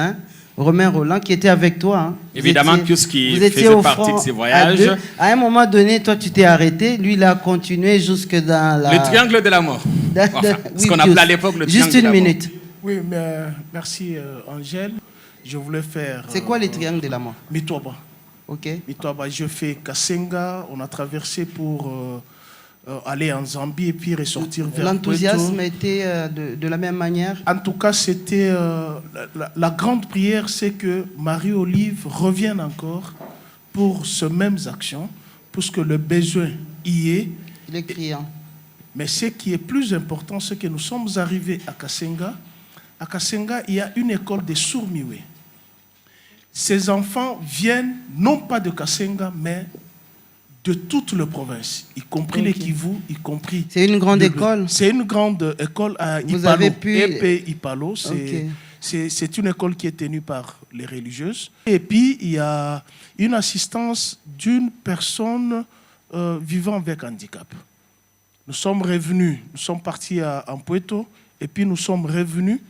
Speaker 2: Romain Roland, qui était avec toi. Hein.
Speaker 17: Évidemment, puisqu'il faisait partie de ces voyages.
Speaker 2: À un moment donné, toi, tu t'es arrêté. Lui, il a continué jusque dans la...
Speaker 17: Le triangle de la mort. Enfin, ce qu'on appelait à l'époque le triangle de la mort.
Speaker 2: Juste une minute.
Speaker 3: Oui, mais merci Angèle. Je voulais faire...
Speaker 2: C'est quoi les triangles de la mort?
Speaker 3: Mitoaba.
Speaker 2: Ok.
Speaker 3: Mitoaba, je fais Kasenga. On a traversé pour aller en Zambie et puis ressortir vers Puerto.
Speaker 2: L'enthousiasme était de la même manière?
Speaker 3: En tout cas, c'était... la grande prière, c'est que Marie-Olive revienne encore pour ces mêmes actions, puisque le besoin y est.
Speaker 2: Il est criant.
Speaker 3: Mais ce qui est plus important, c'est que nous sommes arrivés à Kasenga. À Kasenga, il y a une école de Sourmiwe. Ces enfants viennent non pas de Kasenga, mais de toute la province, y compris les Kivu, y compris...
Speaker 2: C'est une grande école?
Speaker 3: C'est une grande école à Ipalo.
Speaker 2: Vous avez pu...
Speaker 3: EP Ipalo, c'est une école qui est tenue par les religieuses. Et puis, il y a une assistance d'une personne vivant avec handicap. Nous sommes revenus, nous sommes partis en Puerto, et puis nous sommes revenus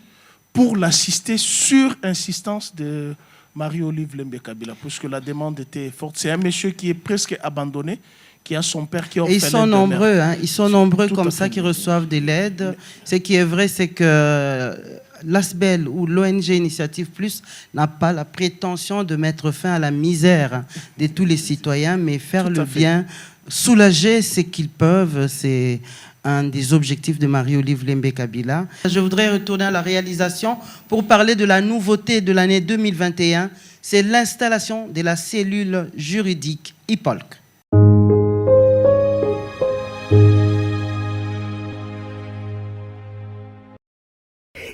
Speaker 3: pour l'assister sur insistance de Marie-Olive Lembe Kabila, puisque la demande était forte. C'est un monsieur qui est presque abandonné, qui a son père qui est orphelin.
Speaker 2: Et ils sont nombreux, hein, ils sont nombreux comme ça qui reçoivent de l'aide. Ce qui est vrai, c'est que l'ASBEL ou l'ONG Initiative Plus n'a pas la prétention de mettre fin à la misère de tous les citoyens, mais faire le bien, soulager ce qu'ils peuvent, c'est un des objectifs de Marie-Olive Lembe Kabila. Je voudrais retourner à la réalisation pour parler de la nouveauté de l'année 2021. C'est l'installation de la cellule juridique IPOLC.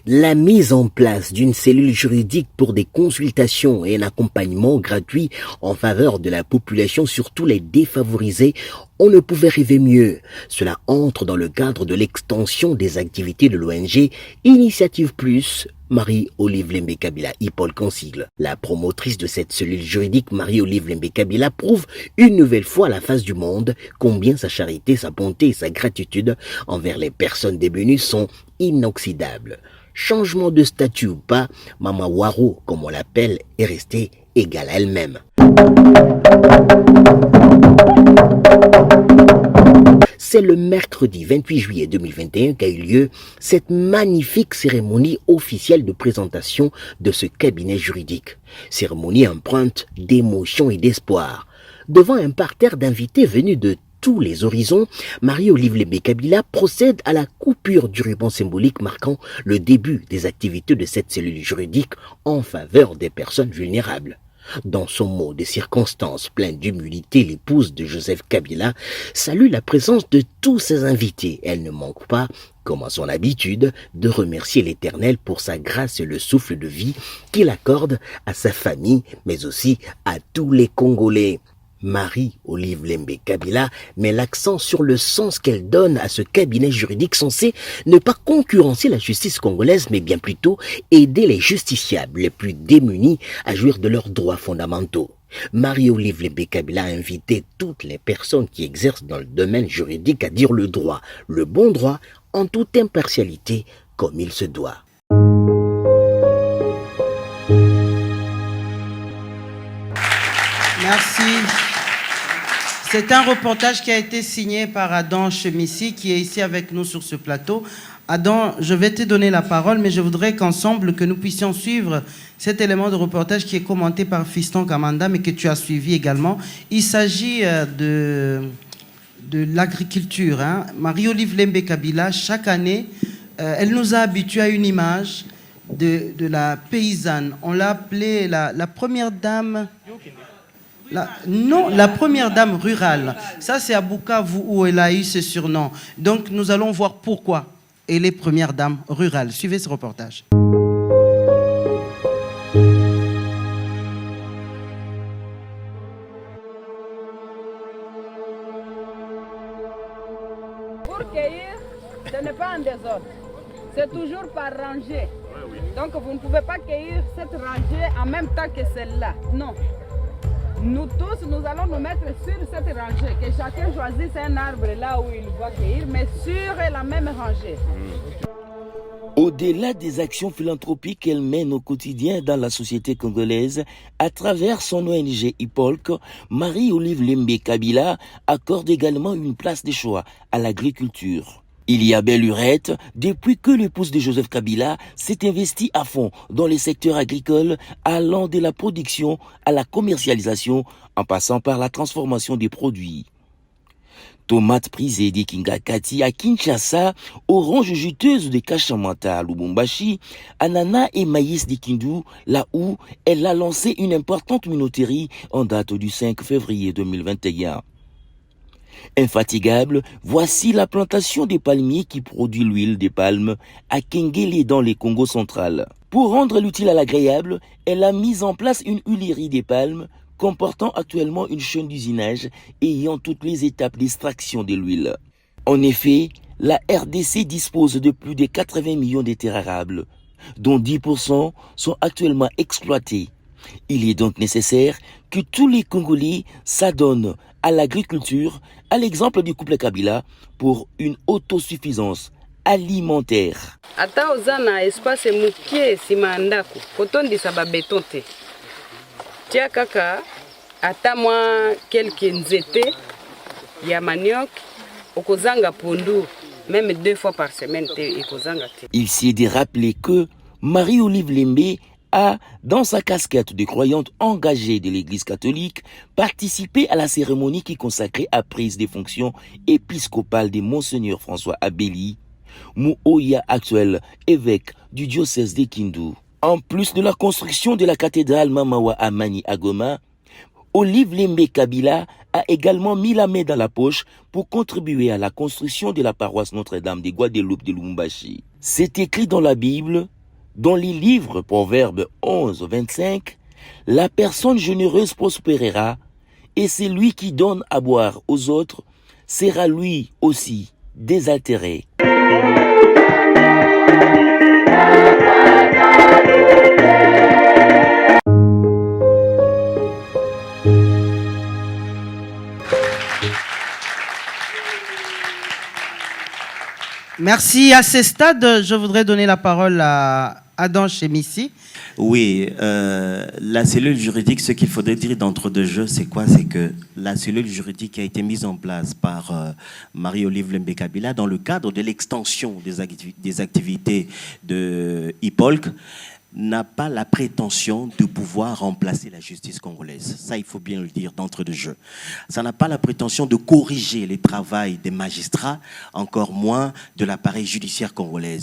Speaker 5: La mise en place d'une cellule juridique pour des consultations et un accompagnement gratuit en faveur de la population, surtout les défavorisés, on ne pouvait rêver mieux. Cela entre dans le cadre de l'extension des activités de l'ONG Initiative Plus, Marie-Olive Lembe Kabila, IPOLC en sigle. La promotrice de cette cellule juridique, Marie-Olive Lembe Kabila, prouve une nouvelle fois à la face du monde combien sa charité, sa bonté et sa gratitude envers les personnes démunies sont inoxydables. Changement de statut ou pas, Mama Waro, comme on l'appelle, est restée égale à elle-même. C'est le mercredi 28 juillet 2021 qu'a eu lieu cette magnifique cérémonie officielle de présentation de ce cabinet juridique. Cérémonie empreinte d'émotion et d'espoir. Devant un parterre d'invités venus de tous les horizons, Marie-Olive Lembe Kabila procède à la coupure du ruban symbolique marquant le début des activités de cette cellule juridique en faveur des personnes vulnérables. Dans son mot de circonstance plein d'humilité, l'épouse de Joseph Kabila salue la présence de tous ses invités. Elle ne manque pas, comme à son habitude, de remercier l'Éternel pour sa grâce et le souffle de vie qu'il accorde à sa famille, mais aussi à tous les Congolais. Marie-Olive Lembe Kabila met l'accent sur le sens qu'elle donne à ce cabinet juridique censé ne pas concurrencer la justice congolaise, mais bien plutôt aider les justiciables les plus démunis à jouir de leurs droits fondamentaux. Marie-Olive Lembe Kabila a invité toutes les personnes qui exercent dans le domaine juridique à dire le droit, le bon droit, en toute impartialité, comme il se doit.
Speaker 2: Merci. C'est un reportage qui a été signé par Adam Chemissi, qui est ici avec nous sur ce plateau. Adam, je vais te donner la parole, mais je voudrais qu'ensemble, que nous puissions suivre cet élément de reportage qui est commenté par Fiston Kamanda, mais que tu as suivi également. Il s'agit de l'agriculture. Hein. Marie-Olive Lembe Kabila, chaque année, elle nous a habitués à une image de la paysanne. On l'a appelée la première dame... la première dame rurale. Ça, c'est à Bukavu où elle a eu ce surnom. Donc, nous allons voir pourquoi elle est première dame rurale. Suivez ce reportage.
Speaker 23: Pour cueillir, ce n'est pas un désordre. C'est toujours par rangée. Donc, vous ne pouvez pas cueillir cette rangée en même temps que celle-là. Non. Nous tous, nous allons nous mettre sur cette rangée, que chacun choisisse un arbre là où il va cueillir, mais sur la même rangée.
Speaker 5: Au-delà des actions philanthropiques qu'elle mène au quotidien dans la société congolaise, à travers son ONG IPOLC, Marie-Olive Lembe Kabila accorde également une place de choix à l'agriculture. Il y a belle lurette, depuis que l'épouse de Joseph Kabila s'est investie à fond dans les secteurs agricoles, allant de la production à la commercialisation, en passant par la transformation des produits. Tomates prisées des Kingakati à Kinshasa, oranges juteuses de Kachamanta à Lubumbashi, ananas et maïs de Kindu, là où elle a lancé une importante minoterie en date du 5 février 2021. Infatigable, voici la plantation des palmiers qui produit l'huile des palmes à Kengele dans les Congo central. Pour rendre l'utile à l'agréable, elle a mis en place une huilerie des palmes comportant actuellement une chaîne d'usinage ayant toutes les étapes d'extraction de l'huile. En effet, la RDC dispose de plus de 80 millions de terres arables, dont 10% sont actuellement exploités. Il est donc nécessaire que tous les Congolais s'adonnent à l'agriculture, à l'exemple du couple Kabila, pour une autosuffisance alimentaire.
Speaker 1: Ata ozana espace mukie sima ndako, kotondisa ba beton te. Tia kaka ata mwa quelques nzete ya manioc okozanga pondu même 2 fois par semaine te ekozanga te.
Speaker 5: Il s'est de rappeler que Marie-Olive Lembe a, dans sa casquette de croyante engagée de l'Église catholique, participé à la cérémonie qui consacrait à prise des fonctions épiscopales de Monseigneur François Abeli, Mouoya actuel évêque du diocèse de Kindu. En plus de la construction de la cathédrale Mamawa Amani à Goma, Olive Lembe Kabila a également mis la main dans la poche pour contribuer à la construction de la paroisse Notre-Dame de Guadeloupe de Lubumbashi. C'est écrit dans la Bible, dans les livres Proverbes 11, 25, « La personne généreuse prospérera, et celui qui donne à boire aux autres sera lui aussi désaltéré. »
Speaker 2: Merci. À ce stade, je voudrais donner la parole à Adam Chemissi.
Speaker 4: Oui, la cellule juridique, ce qu'il faudrait dire d'entre deux jeux, c'est quoi? C'est que la cellule juridique a été mise en place par Marie-Olive Lembe Kabila dans le cadre de l'extension des activités de IPOLC, n'a pas la prétention de pouvoir remplacer la justice congolaise. Ça, il faut bien le dire d'entre deux jeux. Ça n'a pas la prétention de corriger les travaux des magistrats, encore moins de l'appareil judiciaire congolais.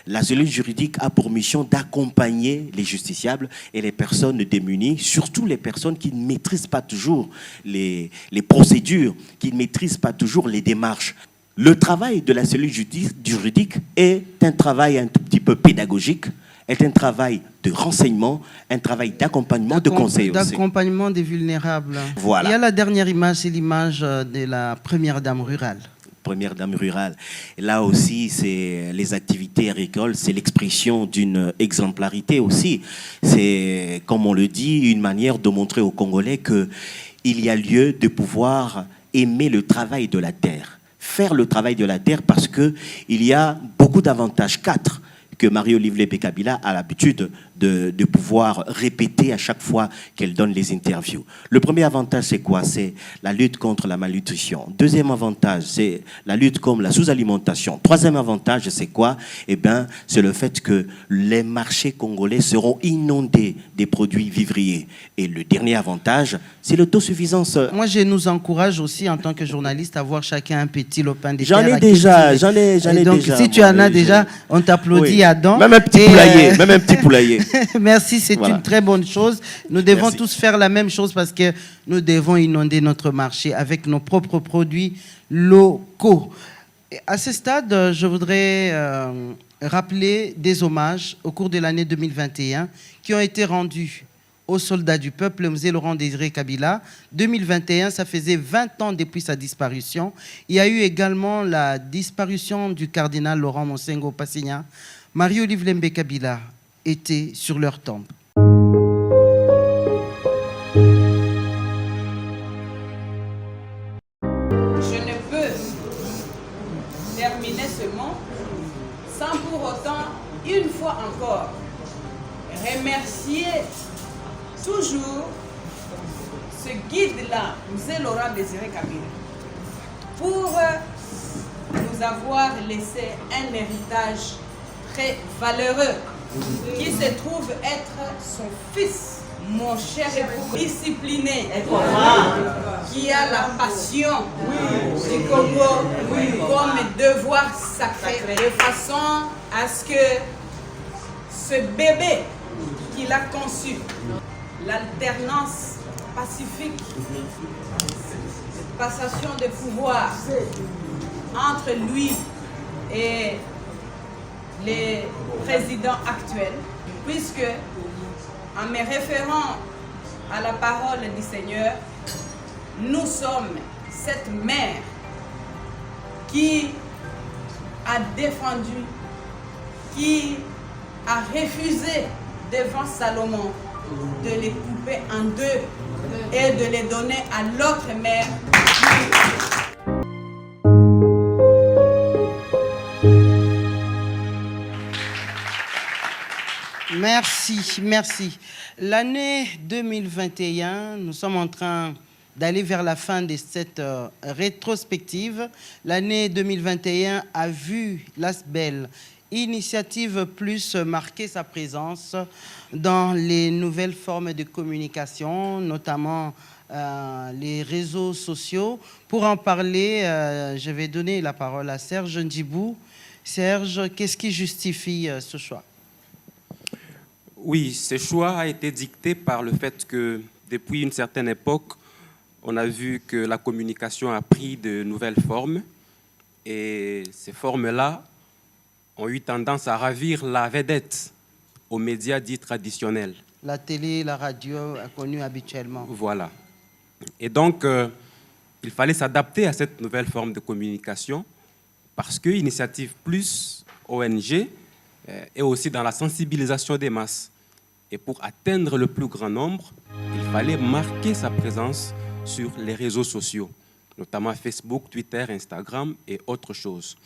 Speaker 4: La cellule juridique a pour mission d'accompagner les justiciables et les personnes démunies, surtout les personnes qui ne maîtrisent pas toujours les procédures, qui ne maîtrisent pas toujours les démarches. Le travail de la cellule juridique est un travail un tout petit peu pédagogique, est un travail de renseignement, un travail d'accompagnement, de conseil aussi.
Speaker 2: D'accompagnement des vulnérables.
Speaker 4: Voilà.
Speaker 2: Il y a la dernière image, c'est l'image de la première dame rurale.
Speaker 4: Première dame rurale. Et là aussi, c'est les activités agricoles, c'est l'expression d'une exemplarité aussi. C'est, comme on le dit, une manière de montrer aux Congolais qu'il y a lieu de pouvoir aimer le travail de la terre. Faire le travail de la terre parce qu'il y a beaucoup d'avantages, 4, que Marie-Olive Lembe Kabila a l'habitude de pouvoir répéter à chaque fois qu'elle donne les interviews. Le premier avantage, c'est quoi? C'est la lutte contre la malnutrition. Deuxième avantage, c'est la lutte contre la sous-alimentation. Troisième avantage, c'est quoi? Eh bien, c'est le fait que les marchés congolais seront inondés des produits vivriers. Et le dernier avantage, c'est l'autosuffisance.
Speaker 2: Moi, je nous encourage aussi, en tant que journaliste, à avoir chacun un petit lopin de terre.
Speaker 4: J'en ai déjà, j'en ai
Speaker 2: donc,
Speaker 4: déjà.
Speaker 2: Si tu en as déjà, on t'applaudit,
Speaker 4: oui.
Speaker 2: Adam.
Speaker 4: Même un petit poulailler, même un petit poulailler.
Speaker 2: Merci, c'est
Speaker 4: voilà.
Speaker 2: une très bonne chose. Nous devons
Speaker 4: Merci.
Speaker 2: tous faire la même chose parce que nous devons inonder notre marché avec nos propres produits locaux. Et à ce stade, je voudrais rappeler des hommages au cours de l'année 2021 qui ont été rendus aux soldats du peuple, Mzee Laurent-Désiré Kabila. 2021, ça faisait 20 ans depuis sa disparition. Il y a eu également la disparition du cardinal Laurent Monsengo Passigna. Marie-Olive Lembe Kabila était sur leur tombe.
Speaker 1: Je ne peux terminer ce mot sans pour autant, une fois encore, remercier toujours ce guide-là, M. Laurent Désiré Kabila, pour nous avoir laissé un héritage très valeureux qui se trouve être son fils, mon cher époux, discipliné, qui a la passion du Congo comme devoir sacré, de façon à ce que ce bébé qu'il a conçu, l'alternance pacifique, cette passation de pouvoir entre lui et les présidents actuels, puisque en me référant à la parole du Seigneur, nous sommes cette mère qui a défendu, qui a refusé devant Salomon de les couper en deux et de les donner à l'autre mère.
Speaker 2: Merci, merci. L'année 2021, nous sommes en train d'aller vers la fin de cette rétrospective. L'année 2021 a vu l'ASBEL Initiative Plus marquer sa présence dans les nouvelles formes de communication, notamment les réseaux sociaux. Pour en parler, je vais donner la parole à Serge Ndjibou. Serge, qu'est-ce qui justifie ce choix?
Speaker 7: Oui, ce choix a été dicté par le fait que depuis une certaine époque, on a vu que la communication a pris de nouvelles formes et ces formes-là ont eu tendance à ravir la vedette aux médias dits traditionnels.
Speaker 2: La télé, la radio, connues habituellement.
Speaker 7: Voilà. Et donc, il fallait s'adapter à cette nouvelle forme de communication parce que Initiative Plus, ONG, est aussi dans la sensibilisation des masses. Et pour atteindre le plus grand nombre, il fallait marquer sa présence sur les réseaux sociaux, notamment Facebook, Twitter, Instagram et autres choses.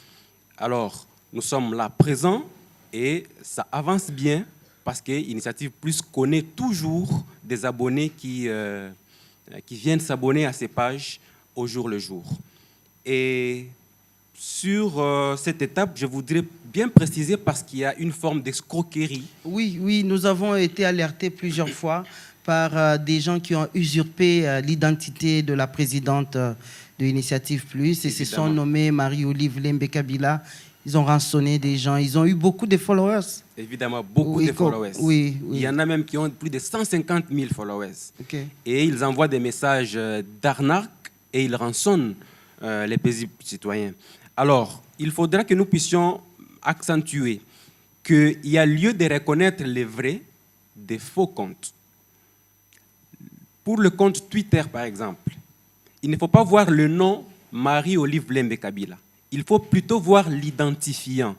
Speaker 7: Alors, nous sommes là présents et ça avance bien parce que Initiative Plus connaît toujours des abonnés qui viennent s'abonner à ces pages au jour le jour. Et sur cette étape, je voudrais bien préciser parce qu'il y a une forme d'escroquerie.
Speaker 2: Oui, nous avons été alertés plusieurs fois par des gens qui ont usurpé l'identité de la présidente de l'Initiative Plus et se sont nommés Marie-Olive Lembe Kabila. Ils ont rançonné des gens, ils ont eu beaucoup de followers.
Speaker 7: Évidemment, beaucoup de followers.
Speaker 2: Oui.
Speaker 7: Il y en a même qui ont plus de 150 000 followers.
Speaker 2: Okay.
Speaker 7: Et ils envoient des messages d'arnaque et ils rançonnent les paisibles citoyens. Alors, il faudra que nous puissions accentuer qu'il y a lieu de reconnaître les vrais des faux comptes. Pour le compte Twitter, par exemple, il ne faut pas voir le nom Marie-Olive Lembe Kabila. Il faut plutôt voir l'identifiant.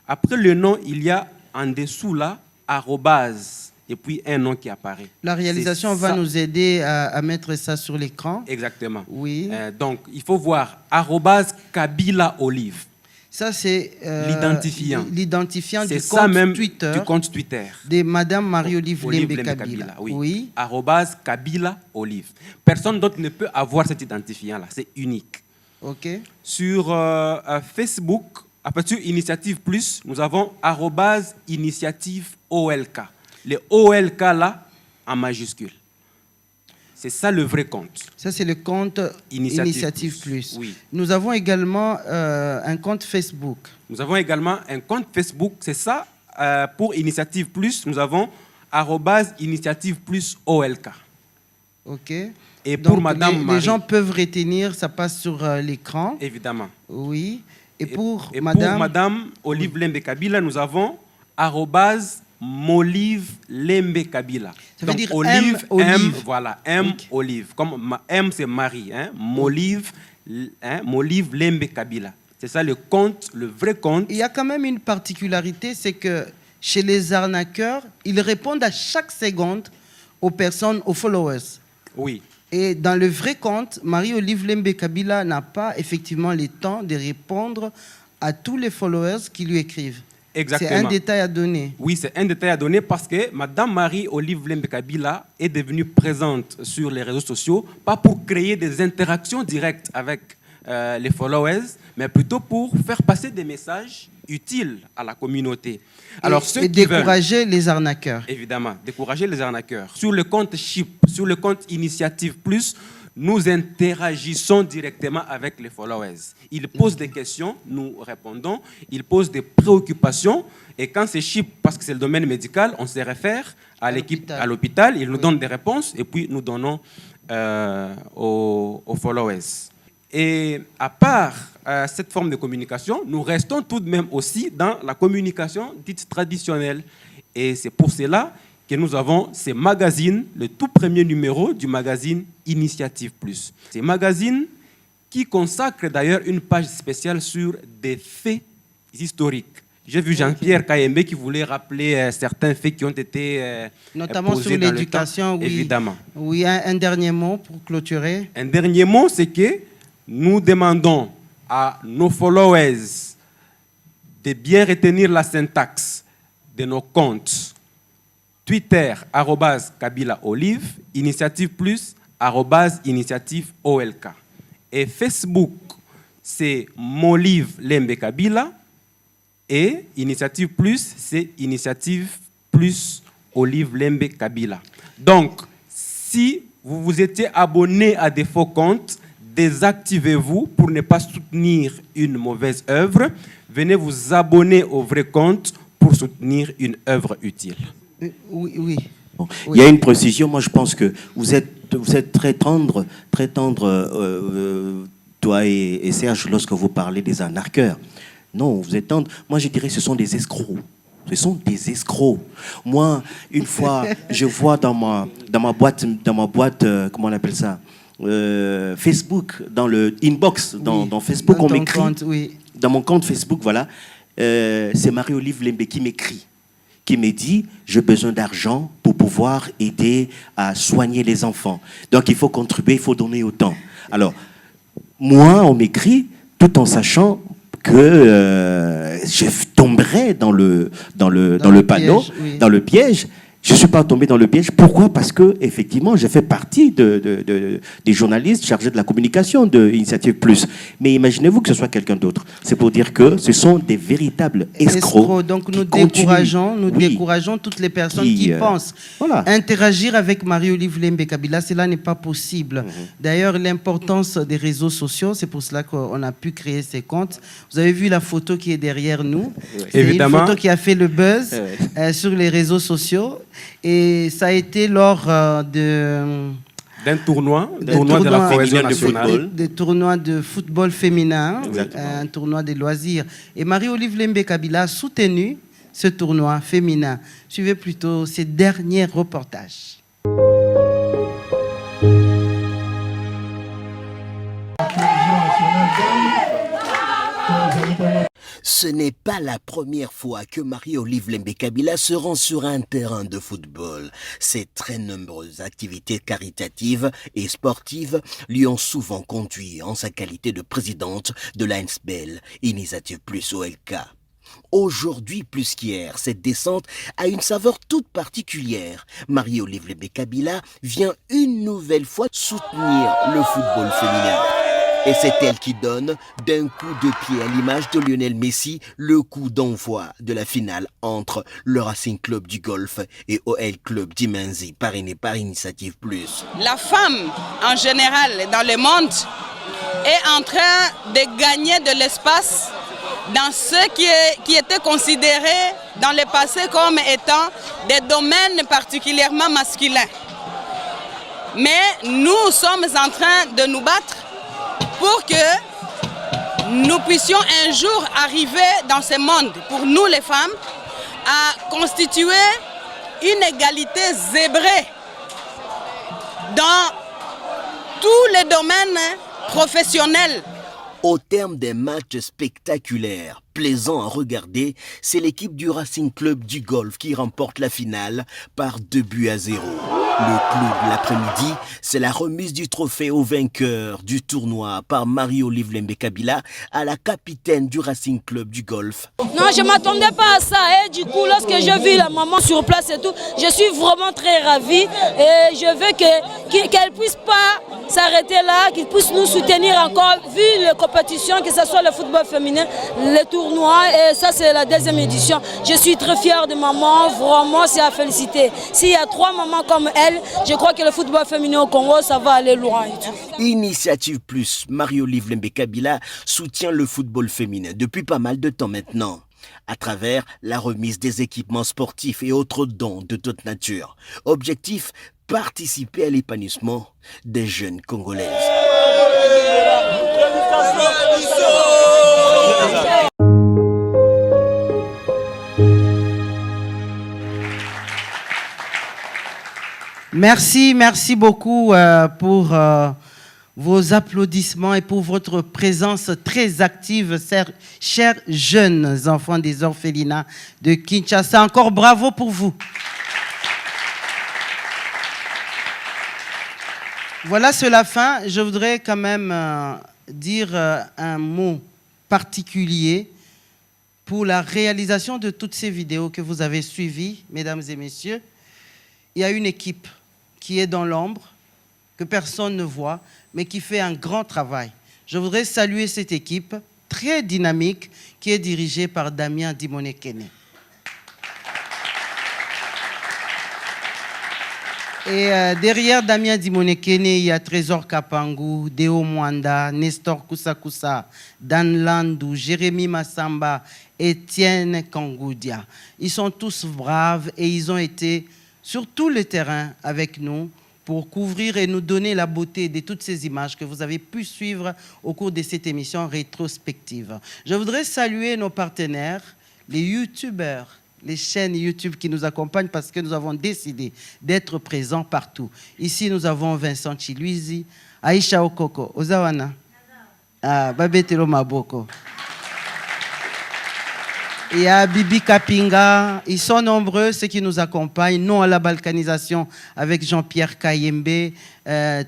Speaker 7: Après le nom, il y a en dessous là, arrobase, et puis un nom qui apparaît.
Speaker 2: La réalisation va nous aider à mettre ça sur l'écran.
Speaker 7: Exactement.
Speaker 2: Oui.
Speaker 7: Donc, il faut voir arrobase Kabila Olive.
Speaker 2: Ça, c'est
Speaker 7: l'identifiant.
Speaker 2: L'identifiant du
Speaker 7: compte
Speaker 2: même
Speaker 7: Twitter. Du compte Twitter.
Speaker 2: De Madame Marie-Olive Lembe Kabila.
Speaker 7: Oui. Arrobase Kabila Olive. Personne d'autre ne peut avoir cet identifiant-là. C'est unique.
Speaker 2: OK.
Speaker 7: Sur Facebook, à partir d'Initiative Plus, nous avons arrobase Initiative OLK. Les OLK là, en majuscule. C'est ça le vrai compte.
Speaker 2: Ça, c'est le compte Initiative Plus.
Speaker 7: Oui.
Speaker 2: Nous avons également un compte Facebook.
Speaker 7: Nous avons également un compte Facebook. C'est ça, pour Initiative Plus, nous avons arrobase Initiative Plus OLK.
Speaker 2: OK.
Speaker 7: Et
Speaker 2: donc,
Speaker 7: pour Madame Marie,
Speaker 2: les gens peuvent retenir, ça passe sur l'écran.
Speaker 7: Évidemment.
Speaker 2: Oui. Et pour
Speaker 7: Madame Olive Lembe Kabila, nous avons arrobase Molive Lembe Kabila.
Speaker 2: Ça veut dire
Speaker 7: Olive,
Speaker 2: M,
Speaker 7: voilà, M, okay. Olive. Comme M, c'est Marie. Hein? Molive, Molive Lembe Kabila. C'est ça le compte, le vrai compte.
Speaker 2: Il y a quand même une particularité, c'est que chez les arnaqueurs, ils répondent à chaque seconde aux personnes, aux followers.
Speaker 7: Oui.
Speaker 2: Et dans le vrai compte, Marie-Olive Lembe Kabila n'a pas effectivement le temps de répondre à tous les followers qui lui écrivent.
Speaker 7: Exactement.
Speaker 2: C'est un détail à donner.
Speaker 7: Oui, c'est un détail à donner parce que Mme Marie-Olive Lembe Kabila est devenue présente sur les réseaux sociaux, pas pour créer des interactions directes avec les followers, mais plutôt pour faire passer des messages utiles à la communauté. Alors,
Speaker 2: et décourager les arnaqueurs.
Speaker 7: Évidemment, décourager les arnaqueurs. Sur le compte Chip, sur le compte Initiative Plus, nous interagissons directement avec les followers. Ils posent des questions, nous répondons. Ils posent des préoccupations. Et quand c'est Chip, parce que c'est le domaine médical, on se réfère à l'équipe, à l'hôpital. Ils nous donnent des réponses et puis nous donnons aux followers. Et à part cette forme de communication, nous restons tout de même aussi dans la communication dite traditionnelle. Et c'est pour cela que nous avons ces magazines, le tout premier numéro du magazine Initiative Plus. Ces magazines qui consacrent d'ailleurs une page spéciale sur des faits historiques. J'ai vu Jean-Pierre Kayembe qui voulait rappeler certains faits qui ont été
Speaker 2: notamment
Speaker 7: posés
Speaker 2: sur
Speaker 7: dans
Speaker 2: l'éducation,
Speaker 7: le temps,
Speaker 2: oui.
Speaker 7: Évidemment.
Speaker 2: Oui, un dernier mot pour clôturer.
Speaker 7: Un dernier mot, c'est que nous demandons à nos followers de bien retenir la syntaxe de nos comptes. Twitter, @KabilaOlive, Initiative Plus, @InitiativeOLK. Et Facebook, c'est Molive Lembe Kabila. Et Initiative Plus, c'est Initiative Plus Olive Lembe Kabila. Donc, si vous vous étiez abonné à des faux comptes, désactivez-vous pour ne pas soutenir une mauvaise œuvre. Venez vous abonner au vrai compte pour soutenir une œuvre utile.
Speaker 2: Oui.
Speaker 4: Bon, il y a une précision. Moi, je pense que vous êtes très tendre, toi et Serge, lorsque vous parlez des arnaqueurs. Non, vous êtes tendre. Moi, je dirais que ce sont des escrocs. Ce sont des escrocs. Moi, une fois, je vois dans ma boîte, comment on appelle ça, Facebook, dans le inbox, dans Facebook, on m'écrit. Dans mon compte Facebook, voilà. C'est Marie-Olive Lembe qui m'écrit, qui me dit « J'ai besoin d'argent pour pouvoir aider à soigner les enfants. Donc, il faut contribuer, il faut donner autant. » Alors, moi, on m'écrit tout en sachant que je tomberais dans le panneau,
Speaker 2: piège, oui.
Speaker 4: dans le piège. Je ne suis pas tombé dans le piège. Pourquoi? Parce que effectivement, j'ai fait partie des journalistes chargés de la communication de Initiative Plus. Mais imaginez-vous que ce soit quelqu'un d'autre. C'est pour dire que ce sont des véritables escrocs.
Speaker 2: Donc nous décourageons toutes les personnes qui pensent interagir avec Marie-Olive Lembe Kabila. Cela n'est pas possible. D'ailleurs, l'importance des réseaux sociaux, c'est pour cela qu'on a pu créer ces comptes. Vous avez vu la photo qui est derrière nous. C'est
Speaker 7: Évidemment.
Speaker 2: une photo qui a fait le buzz sur les réseaux sociaux. Et ça a été lors
Speaker 7: d'un tournoi de la cohésion nationale.
Speaker 2: Des tournois de football féminin, un tournoi de loisirs. Et Marie-Olive Lembe Kabila a soutenu ce tournoi féminin. Suivez plutôt ces derniers reportages.
Speaker 5: Ce n'est pas la première fois que Marie-Olive Lembe Kabila se rend sur un terrain de football. Ses très nombreuses activités caritatives et sportives lui ont souvent conduit en sa qualité de présidente de l'ANSBEL, Initiative Plus OLK. Aujourd'hui plus qu'hier, cette descente a une saveur toute particulière. Marie-Olive Lembe Kabila vient une nouvelle fois soutenir le football féminin. Et c'est elle qui donne, d'un coup de pied à l'image de Lionel Messi, le coup d'envoi de la finale entre le Racing Club du Golfe et OL Club d'Imenzi, parrainé par Initiative Plus.
Speaker 1: La femme, en général, dans le monde, est en train de gagner de l'espace dans ce qui était considéré dans le passé comme étant des domaines particulièrement masculins. Mais nous sommes en train de nous battre pour que nous puissions un jour arriver dans ce monde, pour nous les femmes, à constituer une égalité zébrée dans tous les domaines professionnels.
Speaker 5: Au terme des matchs spectaculaires, plaisants à regarder, c'est l'équipe du Racing Club du Golfe qui remporte la finale par 2-0. Le clou de l'après-midi, c'est la remise du trophée au vainqueur du tournoi par Marie-Olive Lembe-Kabila à la capitaine du Racing Club du Golfe.
Speaker 11: Non, je ne m'attendais pas à ça. Et du coup, lorsque j'ai vu la maman sur place et tout, je suis vraiment très ravie. Et je veux qu'elle ne puisse pas s'arrêter là, qu'il puisse nous soutenir encore, vu les compétitions, que ce soit le football féminin, les tournois. Et ça, c'est la 2e édition. Je suis très fière de maman. Vraiment, c'est à féliciter. S'il y a 3 mamans comme elle, je crois que le football féminin au Congo, ça va aller loin.
Speaker 5: Initiative Plus, Marie-Olive Lembe-Kabila soutient le football féminin depuis pas mal de temps maintenant, à travers la remise des équipements sportifs et autres dons de toute nature. Objectif, participer à l'épanouissement des jeunes Congolaises.
Speaker 2: Merci beaucoup pour vos applaudissements et pour votre présence très active, chers jeunes enfants des orphelinats de Kinshasa. Encore bravo pour vous. Voilà, c'est la fin. Je voudrais quand même dire un mot particulier pour la réalisation de toutes ces vidéos que vous avez suivies, mesdames et messieurs. Il y a une équipe qui est dans l'ombre, que personne ne voit, mais qui fait un grand travail. Je voudrais saluer cette équipe très dynamique qui est dirigée par Damien Dimonekene. Et derrière Damien Dimonekene, il y a Trésor Kapangu, Deo Mwanda, Nestor Kusakusa, Dan Landou, Jérémy Massamba, Étienne Kangoudia. Ils sont tous braves et ils ont été sur tout le terrain avec nous pour couvrir et nous donner la beauté de toutes ces images que vous avez pu suivre au cours de cette émission rétrospective. Je voudrais saluer nos partenaires, les youtubeurs, les chaînes YouTube qui nous accompagnent parce que nous avons décidé d'être présents partout. Ici, nous avons Vincent Chiluizi, Aïcha Okoko, Ozawana, Babetelo Maboko. Il y a Bibi Kapinga, ils sont nombreux ceux qui nous accompagnent, non à la balkanisation avec Jean-Pierre Kayembe,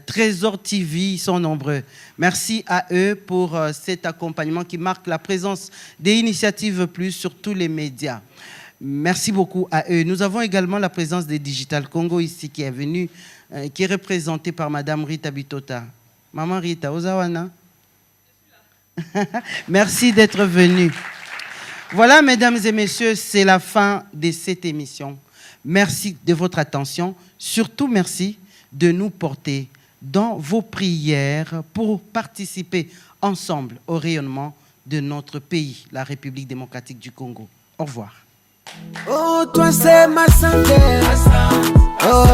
Speaker 2: Trésor TV, ils sont nombreux. Merci à eux pour cet accompagnement qui marque la présence des Initiatives Plus sur tous les médias. Merci beaucoup à eux. Nous avons également la présence des Digital Congo ici qui est venue, qui est représentée par Madame Rita Bitota. Maman Rita, Ozawana. Merci d'être venue. Voilà, mesdames et messieurs, c'est la fin de cette émission. Merci de votre attention. Surtout, merci de nous porter dans vos prières pour participer ensemble au rayonnement de notre pays, la République démocratique du Congo. Au revoir.
Speaker 12: Oh, toi c'est ma santé. Oh,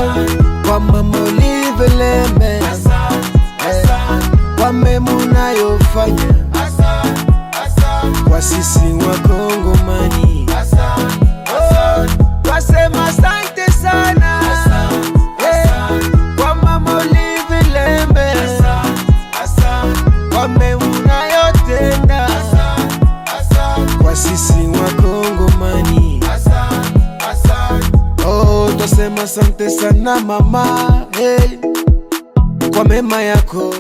Speaker 12: kwa Marie-Olive Lembe. Kwa memuna yofanya. Kwa sisi wa Kongo mani. Oh, toi c'est ma santé sana. Kwa Marie-Olive Lembe. Kwa memuna yotenda. Kwa sisi wa Kongo mani. Oh, tosema asante sana mama, hey, kwa mema yako.